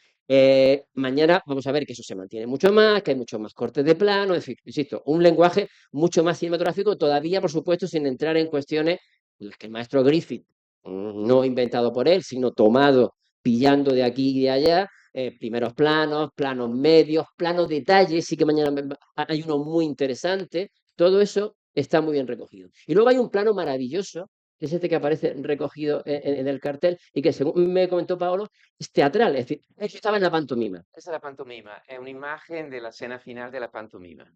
Mañana vamos a ver que eso se mantiene mucho más, que hay muchos más cortes de plano, en fin, insisto, un lenguaje mucho más cinematográfico, todavía, por supuesto, sin entrar en cuestiones en las que el maestro Griffith, no inventado por él, sino tomado, pillando de aquí y de allá, primeros planos, planos medios, planos detalles, sí que mañana hay uno muy interesante, todo eso está muy bien recogido. Y luego hay un plano maravilloso, que es este que aparece recogido en el cartel y que, según me comentó Paolo, es teatral, es decir, eso estaba en la pantomima. Esa es la pantomima, è un'immagine della scena finale della pantomima.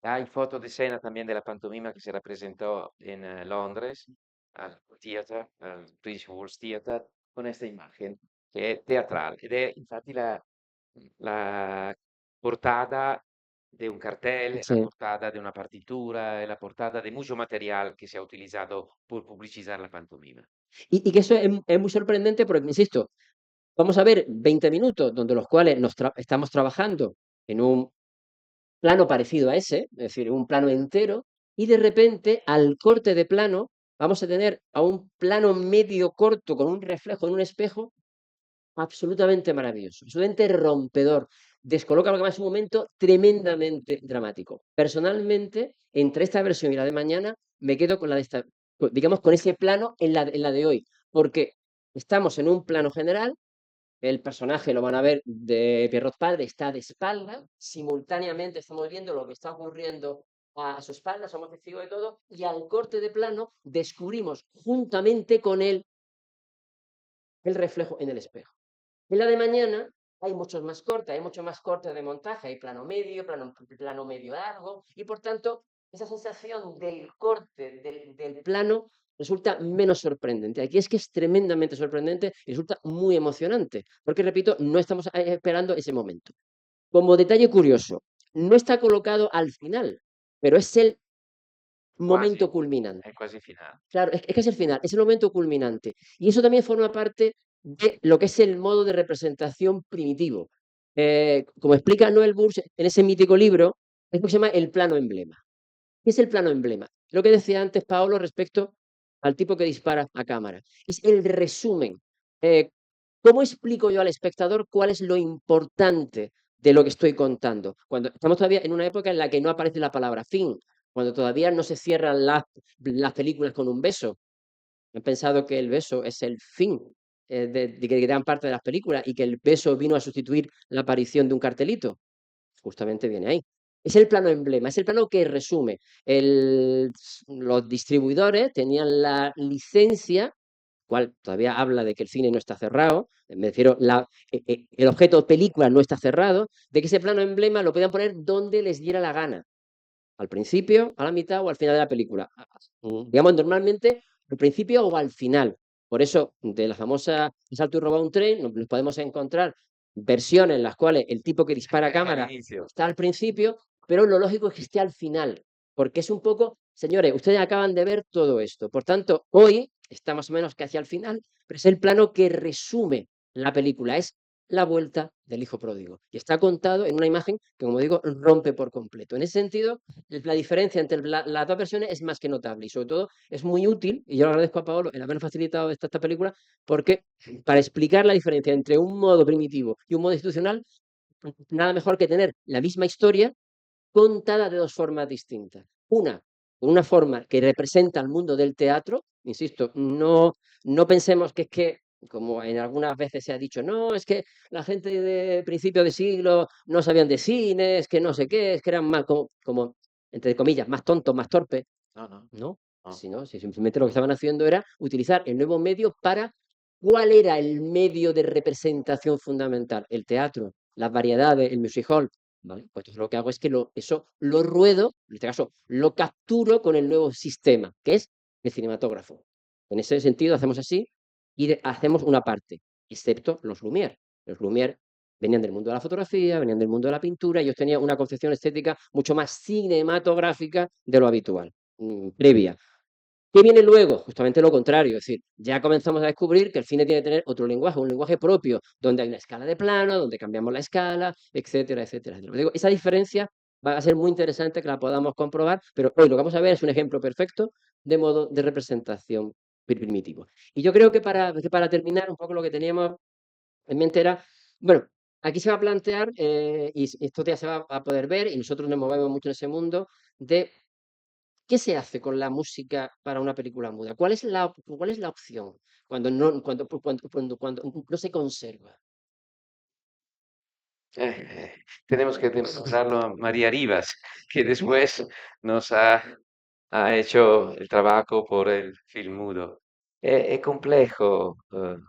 Hay fotos de escena también de la pantomima que se representó en Londres, al theater, al British World Theatre, con esta imagen che è teatrale ed è infatti la portada de un cartel, la Sí. portada de una partitura, la portada de mucho material que se ha utilizado por publicitar la pantomima. Y que eso es muy sorprendente porque, insisto, vamos a ver 20 minutos donde los cuales estamos trabajando en un plano parecido a ese, es decir, un plano entero, y de repente al corte de plano vamos a tener a un plano medio corto con un reflejo en un espejo absolutamente maravilloso, absolutamente rompedor, descoloca lo que más es un momento tremendamente dramático. Personalmente, entre esta versión y la de mañana, me quedo con la de esta, digamos, con ese plano en la de hoy, porque estamos en un plano general, el personaje, lo van a ver, de Pierrot padre, está de espalda, simultáneamente estamos viendo lo que está ocurriendo a su espalda, somos testigos de todo, y al corte de plano descubrimos juntamente con él el reflejo en el espejo. En la de mañana hay muchos más cortes, hay mucho más cortes de montaje, hay plano medio largo, y por tanto esa sensación del corte del plano resulta menos sorprendente. Aquí es que es tremendamente sorprendente y resulta muy emocionante, porque repito, no estamos esperando ese momento. Como detalle curioso, no está colocado al final, pero es el momento culminante. È quasi finale. Claro, es que es el final, es el momento culminante. Y eso también forma parte de lo que es el modo de representación primitivo. Como explica Noel Burch en ese mítico libro, es lo que se llama el plano emblema. ¿Qué es el plano emblema? Lo que decía antes Paolo respecto al tipo que dispara a cámara. Es el resumen. ¿Cómo explico yo al espectador cuál es lo importante de lo que estoy contando? Cuando estamos todavía en una época en la que no aparece la palabra fin, cuando todavía no se cierran las películas con un beso. He pensado que el beso es el fin, de que gran parte de las películas y que el peso vino a sustituir la aparición de un cartelito? Justamente viene ahí. Es el plano emblema, es el plano que resume. Los distribuidores tenían la licencia, cual todavía habla de que el cine no está cerrado, me refiero, el objeto película no está cerrado, de que ese plano emblema lo podían poner donde les diera la gana, al principio, a la mitad o al final de la película. Digamos, normalmente al principio o al final. Por eso, de la famosa Asalto y roba un tren, nos podemos encontrar versiones en las cuales el tipo que dispara a cámara está al principio, pero lo lógico es que esté al final, porque es un poco, señores, ustedes acaban de ver todo esto, por tanto, hoy está más o menos casi al final, pero es el plano que resume la película, es la vuelta del hijo pródigo, y está contado en una imagen que, como digo, rompe por completo. En ese sentido, la diferencia entre las dos versiones es más que notable, y sobre todo es muy útil, y yo le agradezco a Paolo el habernos facilitado esta película, porque para explicar la diferencia entre un modo primitivo y un modo institucional, nada mejor que tener la misma historia contada de dos formas distintas. Una forma que representa el mundo del teatro, insisto, no pensemos que es que, como en algunas veces se ha dicho, no, es que la gente de principio de siglo no sabían de cine, es que no sé qué, es que eran más, como entre comillas, más tontos, más torpes. No, No, no. sino si simplemente lo que estaban haciendo era utilizar el nuevo medio para cuál era el medio de representación fundamental, el teatro, las variedades, el music hall. ¿Vale? Pues entonces lo que hago es que eso lo ruedo, en este caso lo capturo con el nuevo sistema, que es el cinematógrafo. En ese sentido hacemos así y hacemos una parte, excepto los Lumière. Los Lumière venían del mundo de la fotografía, venían del mundo de la pintura, y ellos tenían una concepción estética mucho más cinematográfica de lo habitual, previa. ¿Qué viene luego? Justamente lo contrario, es decir, ya comenzamos a descubrir que el cine tiene que tener otro lenguaje, un lenguaje propio, donde hay una escala de plano, donde cambiamos la escala, etcétera, etcétera, etcétera. Digo, esa diferencia va a ser muy interesante que la podamos comprobar, pero hoy lo que vamos a ver es un ejemplo perfecto de modo de representación primitivo. Y yo creo que para terminar, un poco lo que teníamos en mente era, bueno, aquí se va a plantear, y esto ya se va a poder ver, y nosotros nos movemos mucho en ese mundo, de ¿qué se hace con la música para una película muda? ¿Cuál es la opción cuando no se conserva? Tenemos que demostrarlo a María Rivas, que después nos ha hecho el trabajo por el film mudo. Es complejo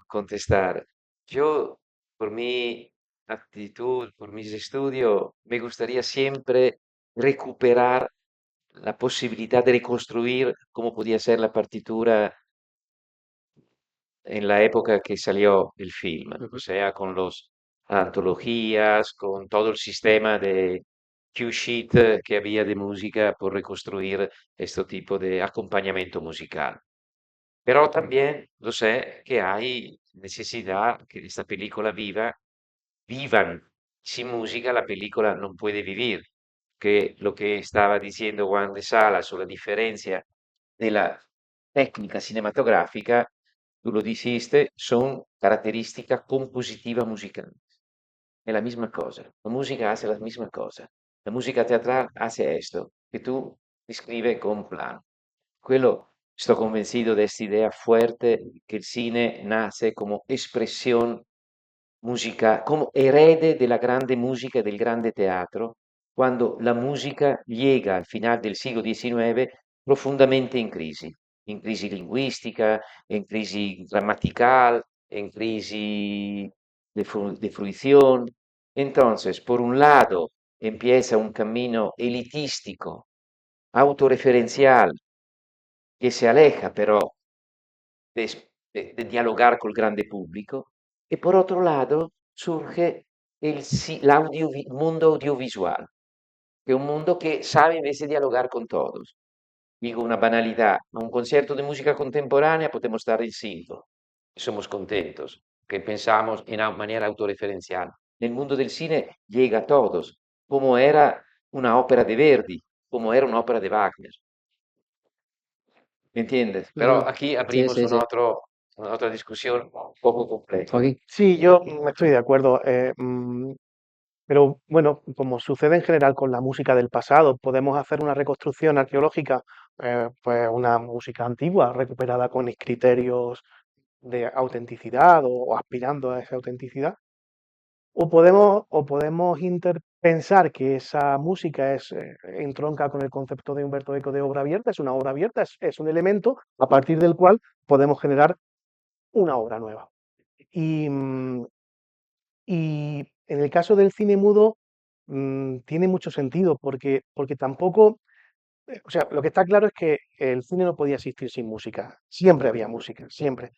contestar. Yo, por mi actitud, por mis estudios, me gustaría siempre recuperar la posibilidad de reconstruir cómo podía ser la partitura en la época que salió el film, o sea, con las antologías, con todo el sistema de cue sheet que había de música por reconstruir este tipo de acompañamiento musical. Pero también lo sé que hay necesidad que esta película vivan. Sin música la película no puede vivir. Que lo que estaba diciendo Juan de Sala sobre la diferencia de la técnica cinematográfica, tú lo dijiste, son características compositivas musicales. Es la misma cosa. La música hace la misma cosa. La música teatral hace esto, que tú describes con plano. Quello, sto convencido de esta idea fuerte que el cine nace como expresión música, como erede de la grande música y del grande teatro, cuando la música llega al final del siglo XIX profundamente en crisi lingüística, en crisi gramatical, en crisi de fruición. Entonces, por un lado, empieza un camino elitístico, autorreferencial, que se aleja pero de dialogar col grande pubblico, e por otro lado surge mundo audiovisual, que es un mundo que sabe invece dialogar con todos. Digo una banalidad, a un concierto de música contemporánea podemos estar in cinco y somos contentos, que pensamos en una manera autorreferencial. En el mundo del cine llega a todos, como era una ópera de Verdi, como era una ópera de Wagner. ¿Me entiendes? Pero aquí Sí, abrimos sí, sí. una otra discusión un poco compleja. Joaquín. Sí, yo estoy de acuerdo. Pero bueno, como sucede en general con la música del pasado, podemos hacer una reconstrucción arqueológica, pues una música antigua, recuperada con criterios de autenticidad o aspirando a esa autenticidad, o podemos pensar que esa música entronca con el concepto de Humberto Eco de obra abierta, es una obra abierta, es un elemento a partir del cual podemos generar una obra nueva. Y, y en el caso del cine mudo, tiene mucho sentido, porque tampoco, o sea, lo que está claro es que el cine no podía existir sin música. Siempre había música, siempre.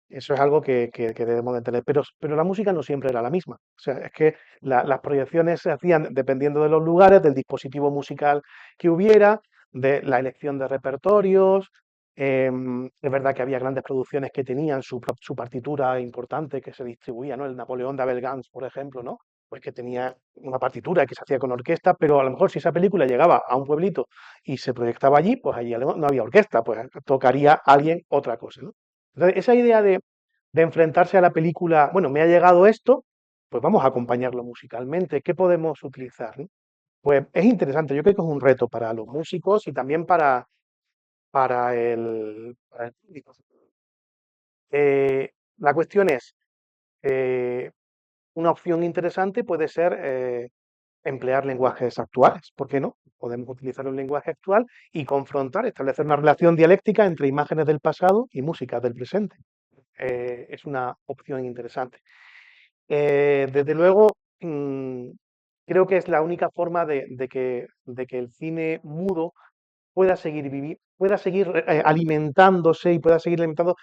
Eso es algo que debemos de entender. Pero la música no siempre era la misma. O sea, es que las proyecciones se hacían dependiendo de los lugares, del dispositivo musical que hubiera, de la elección de repertorios. Es verdad que había grandes producciones que tenían su partitura importante que se distribuía, ¿no? El Napoleón de Abel Gance, por ejemplo, ¿no? Pues que tenía una partitura que se hacía con orquesta, pero a lo mejor si esa película llegaba a un pueblito y se proyectaba allí, pues allí no había orquesta, pues tocaría alguien otra cosa, ¿no? Entonces, esa idea de enfrentarse a la película, bueno, me ha llegado esto, pues vamos a acompañarlo musicalmente, ¿qué podemos utilizar, no? Pues es interesante, yo creo que es un reto para los músicos y también para el público. La cuestión es, eh, una opción interesante puede ser emplear lenguajes actuales, ¿por qué no? Podemos utilizar un lenguaje actual y confrontar, establecer una relación dialéctica entre imágenes del pasado y música del presente. Es una opción interesante. Desde luego, creo que es la única forma de que el cine mudo pueda seguir alimentándose y pueda seguir alimentando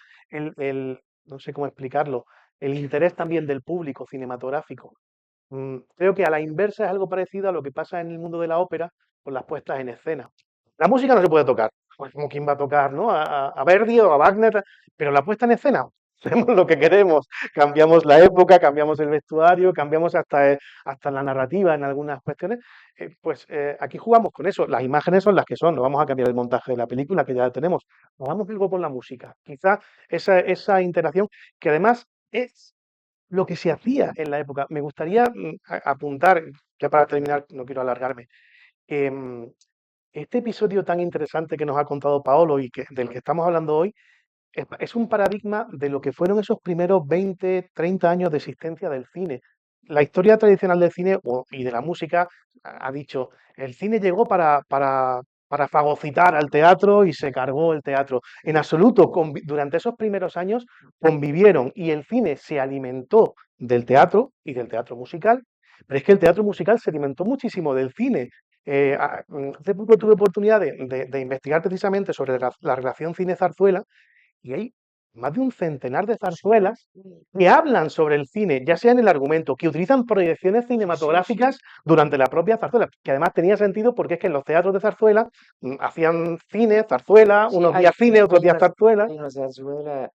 no sé cómo explicarlo, el interés también del público cinematográfico. Creo que a la inversa es algo parecido a lo que pasa en el mundo de la ópera con las puestas en escena. La música no se puede tocar, pues como quién va a tocar, ¿no? A Verdi o a Wagner, pero la puesta en escena, hacemos lo que queremos, cambiamos la época, cambiamos el vestuario, cambiamos hasta la narrativa en algunas cuestiones. Aquí jugamos con eso, las imágenes son las que son, no vamos a cambiar el montaje de la película que ya tenemos, hagamos algo con la música. Quizá esa interacción, que además es lo que se hacía en la época. Me gustaría apuntar, ya para terminar, no quiero alargarme, em, este episodio tan interesante que nos ha contado Paolo y del que estamos hablando hoy es un paradigma de lo que fueron esos primeros 20, 30 años de existencia del cine. La historia tradicional del cine y de la música ha dicho, el cine llegó para fagocitar al teatro y se cargó el teatro. En absoluto, durante esos primeros años convivieron y el cine se alimentó del teatro y del teatro musical, pero es que el teatro musical se alimentó muchísimo del cine. Hace poco tuve oportunidad de investigar precisamente sobre la relación cine-zarzuela y hay más de un centenar de zarzuelas que hablan sobre el cine, ya sea en el argumento, que utilizan proyecciones cinematográficas durante la propia zarzuela, que además tenía sentido porque es que en los teatros de zarzuela hacían cine, zarzuela, Sì, unos días cine, otros días zarzuela. hai una zarzuela,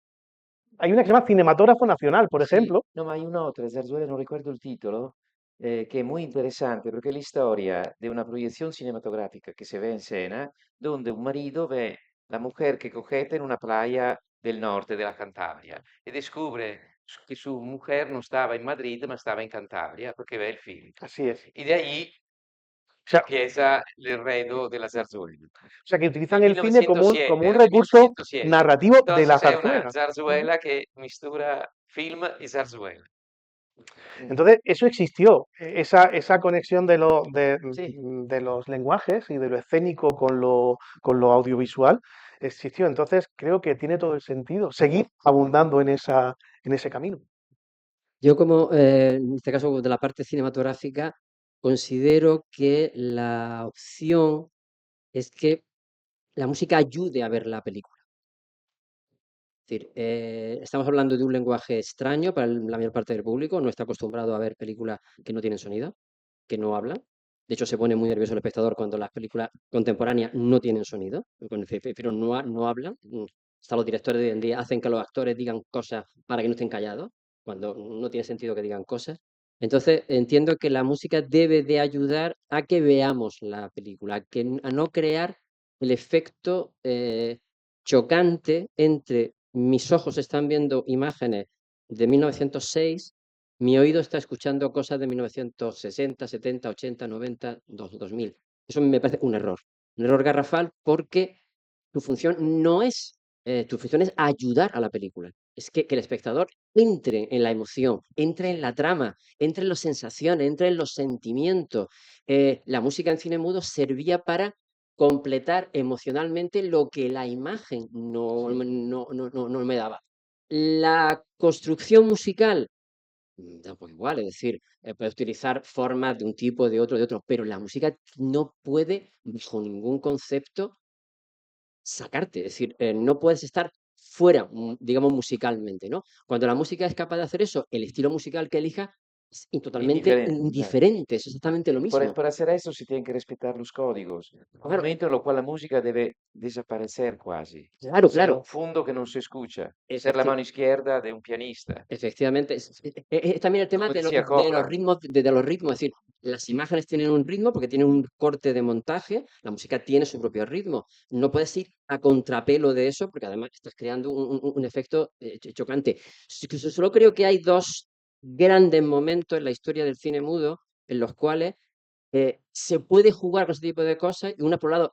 Hay una que se llama Cinematógrafo Nacional, por sì, ejemplo. no, ma hay un'altra zarzuela, non ricordo il titolo, che è muy interesante perché è la storia de una proyección cinematográfica que se ve en escena, donde un marido ve la mujer que coqueta en una playa del norte de la Cantabria e descubre que su mujer no estaba en Madrid, ma stava in Cantabria porque ve el film. Así es. Y de ahí O sea, empieza el enredo de la zarzuela. que Del utilizan el cine como 1907, un del recurso 1907. narrativo de la Entonces è una zarzuela. Ujú. zarzuela che mistura film y zarzuela. Entonces, eso existió, esa conexión Sì. de los lenguajes y de lo escénico con lo audiovisual existió. Entonces, creo que tiene todo el sentido seguir abundando en ese camino. Yo como, en este caso de la parte cinematográfica, considero que la opción es que la música ayude a ver la película. Es decir, estamos hablando de un lenguaje extraño para la mayor parte del público, no está acostumbrado a ver películas que no tienen sonido, que no hablan. De hecho, se pone muy nervioso el espectador cuando las películas contemporáneas no tienen sonido, pero no hablan. Hasta los directores de hoy en día hacen que los actores digan cosas para que no estén callados, cuando no tiene sentido que digan cosas. Entonces, entiendo que la música debe de ayudar a que veamos la película, a no crear el efecto chocante entre mis ojos están viendo imágenes de 1906, mi oído está escuchando cosas de 1960, 70, 80, 90, 2000. Eso me parece un error garrafal porque tu función no es, tu función es ayudar a la película. es que el espectador entre en la emoción, entre en la trama, entre en las sensaciones, entre en los sentimientos. La música en cine mudo servía para completar emocionalmente lo que la imagen no me daba. La construcción musical da un poco igual, es decir, puedes utilizar formas de un tipo, de otro, pero la música no puede, bajo ningún concepto, sacarte, es decir, no puedes estar fuera, digamos, musicalmente, ¿no? Cuando la música es capaz de hacer eso, el estilo musical que elija es totalmente Indiferente, claro. indiferente, es exactamente lo mismo. Por hacer eso se tienen que respetar los códigos. Un Claro, momento en el cual la música debe desaparecer quasi, claro, ser claro. un fondo que no se escucha, ser la Efecti- mano izquierda de un pianista, Efectivamente, es también el tema como de, decía de los Copland. ritmos, de los ritmos, es decir, las imágenes tienen un ritmo porque tienen un corte de montaje, la música tiene su propio ritmo. No puedes ir a contrapelo de eso porque además estás creando un efecto chocante. Solo creo que hay dos grandes momentos en la historia del cine mudo en los cuales se puede jugar con ese tipo de cosas y uno por un lado,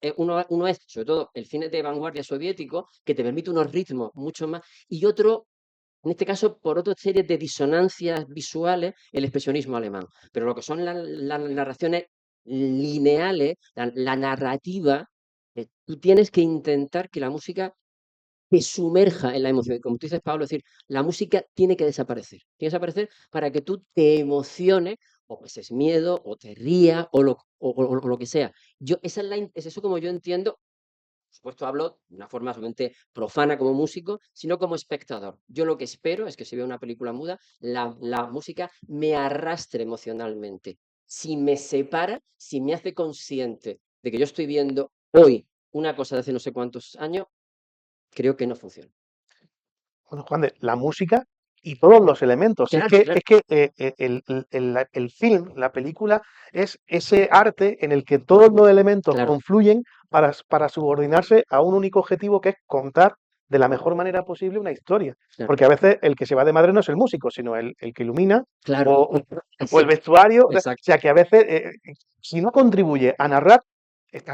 uno es sobre todo el cine de vanguardia soviético que te permite unos ritmos mucho más y otro en este caso, por otra serie de disonancias visuales, el expresionismo alemán. Pero lo que son las narraciones lineales, la narrativa, tú tienes que intentar que la música te sumerja en la emoción. Y como tú dices, Pablo, es decir, la música tiene que desaparecer. Tiene que desaparecer para que tú te emociones, o pases miedo, o te rías, o lo que sea. Esa es eso como yo entiendo por supuesto, hablo de una forma solamente profana como músico, sino como espectador. Yo lo que espero es que si veo una película muda, la música me arrastre emocionalmente. Si me separa, si me hace consciente de que yo estoy viendo hoy una cosa de hace no sé cuántos años, creo que no funciona. Bueno, Juan de, la música y todos los elementos. Claro, claro, Es que el film, la película, es ese arte en el que todos los elementos claro, confluyen para subordinarse a un único objetivo que es contar de la mejor manera posible una historia. claro, Porque a veces el que se va de madre no es el músico, sino el que ilumina claro. o el Sí, vestuario. O exacto. sea que a veces, si no contribuye a narrar, está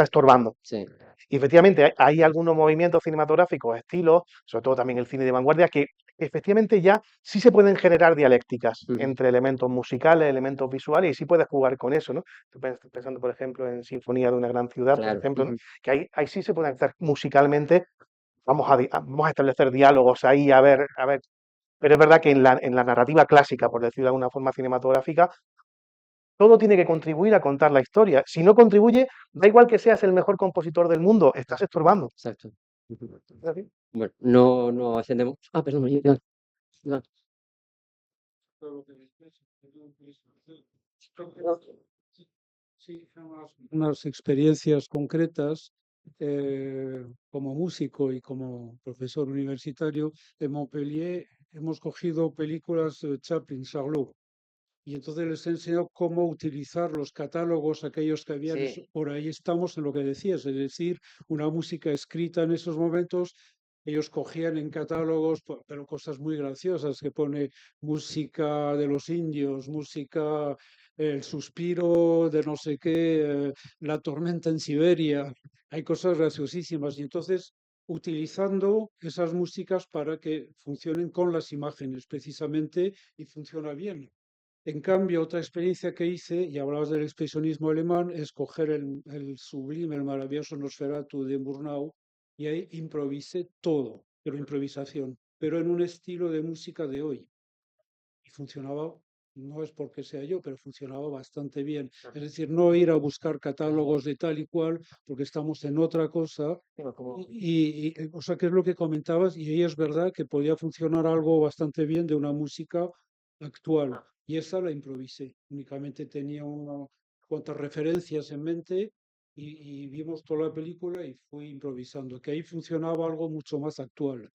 estorbando. Sí, Y efectivamente hay algunos movimientos cinematográficos, estilos, sobre todo también el cine de vanguardia, que efectivamente ya sí se pueden generar dialécticas ujú, entre elementos musicales, elementos visuales, y sí puedes jugar con eso, ¿no? Estoy pensando, por ejemplo, en Sinfonía de una gran ciudad, por claro. ejemplo, ¿no? Ujú. Que ahí sí se pueden hacer musicalmente, vamos a establecer diálogos ahí, a ver. Pero es verdad que en la narrativa clásica, por decirlo de alguna forma cinematográfica, todo tiene que contribuir a contar la historia. Si no contribuye, da igual que seas el mejor compositor del mundo, estás estorbando. Exacto. Ujú. ¿Es así? Bueno, no ascendemos. Ah, perdón, Iván, Iván. Todo lo que dices, sí, son unas experiencias concretas como músico y como profesor universitario en Montpellier hemos cogido películas de Chaplin, Charlot, y entonces les he enseñado cómo utilizar los catálogos, aquellos que habían, Sí, por ahí estamos en lo que decías, es decir, una música escrita en esos momentos. Ellos cogían en catálogos, pero cosas muy graciosas, que pone música de los indios, música, el suspiro de no sé qué, la tormenta en Siberia. Hay cosas graciosísimas. Y entonces, utilizando esas músicas para que funcionen con las imágenes, precisamente, y funciona bien. En cambio, otra experiencia que hice, y hablabas del expresionismo alemán, es coger el sublime, el maravilloso Nosferatu de Murnau, y ahí improvisé todo, pero improvisación, pero en un estilo de música de hoy. Y funcionaba, no es porque sea yo, pero funcionaba bastante bien. Es decir, no ir a buscar catálogos de tal y cual, porque estamos en otra cosa. O sea, que es lo que comentabas, y ahí es verdad que podía funcionar algo bastante bien de una música actual. Y esa la improvisé. Únicamente tenía unas cuantas referencias en mente y vimos toda la película y fui improvisando, que ahí funcionaba algo mucho más actual.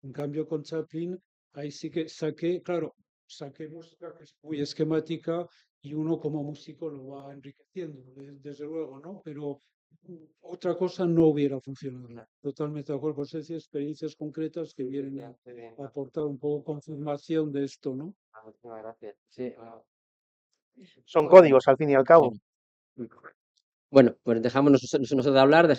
En cambio, con Chaplin, ahí sí que saqué, claro, saqué música que es muy esquemática y uno como músico lo va enriqueciendo, desde luego, ¿no? Pero otra cosa no hubiera funcionado. Totalmente de acuerdo. Pues esas experiencias concretas que vienen a aportar un poco confirmación de esto, ¿no? Muchísimas gracias. Sí, Son códigos al fin y al cabo. claro. Bueno, pues dejamos nosotros de hablar,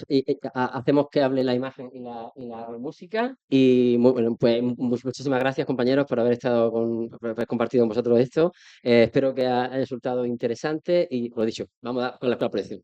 hacemos que hable la imagen y la música. Y bueno, pues muchísimas gracias, compañeros, por haber estado por haber compartido con vosotros esto. Espero que haya resultado interesante y, lo dicho, vamos con la proyección.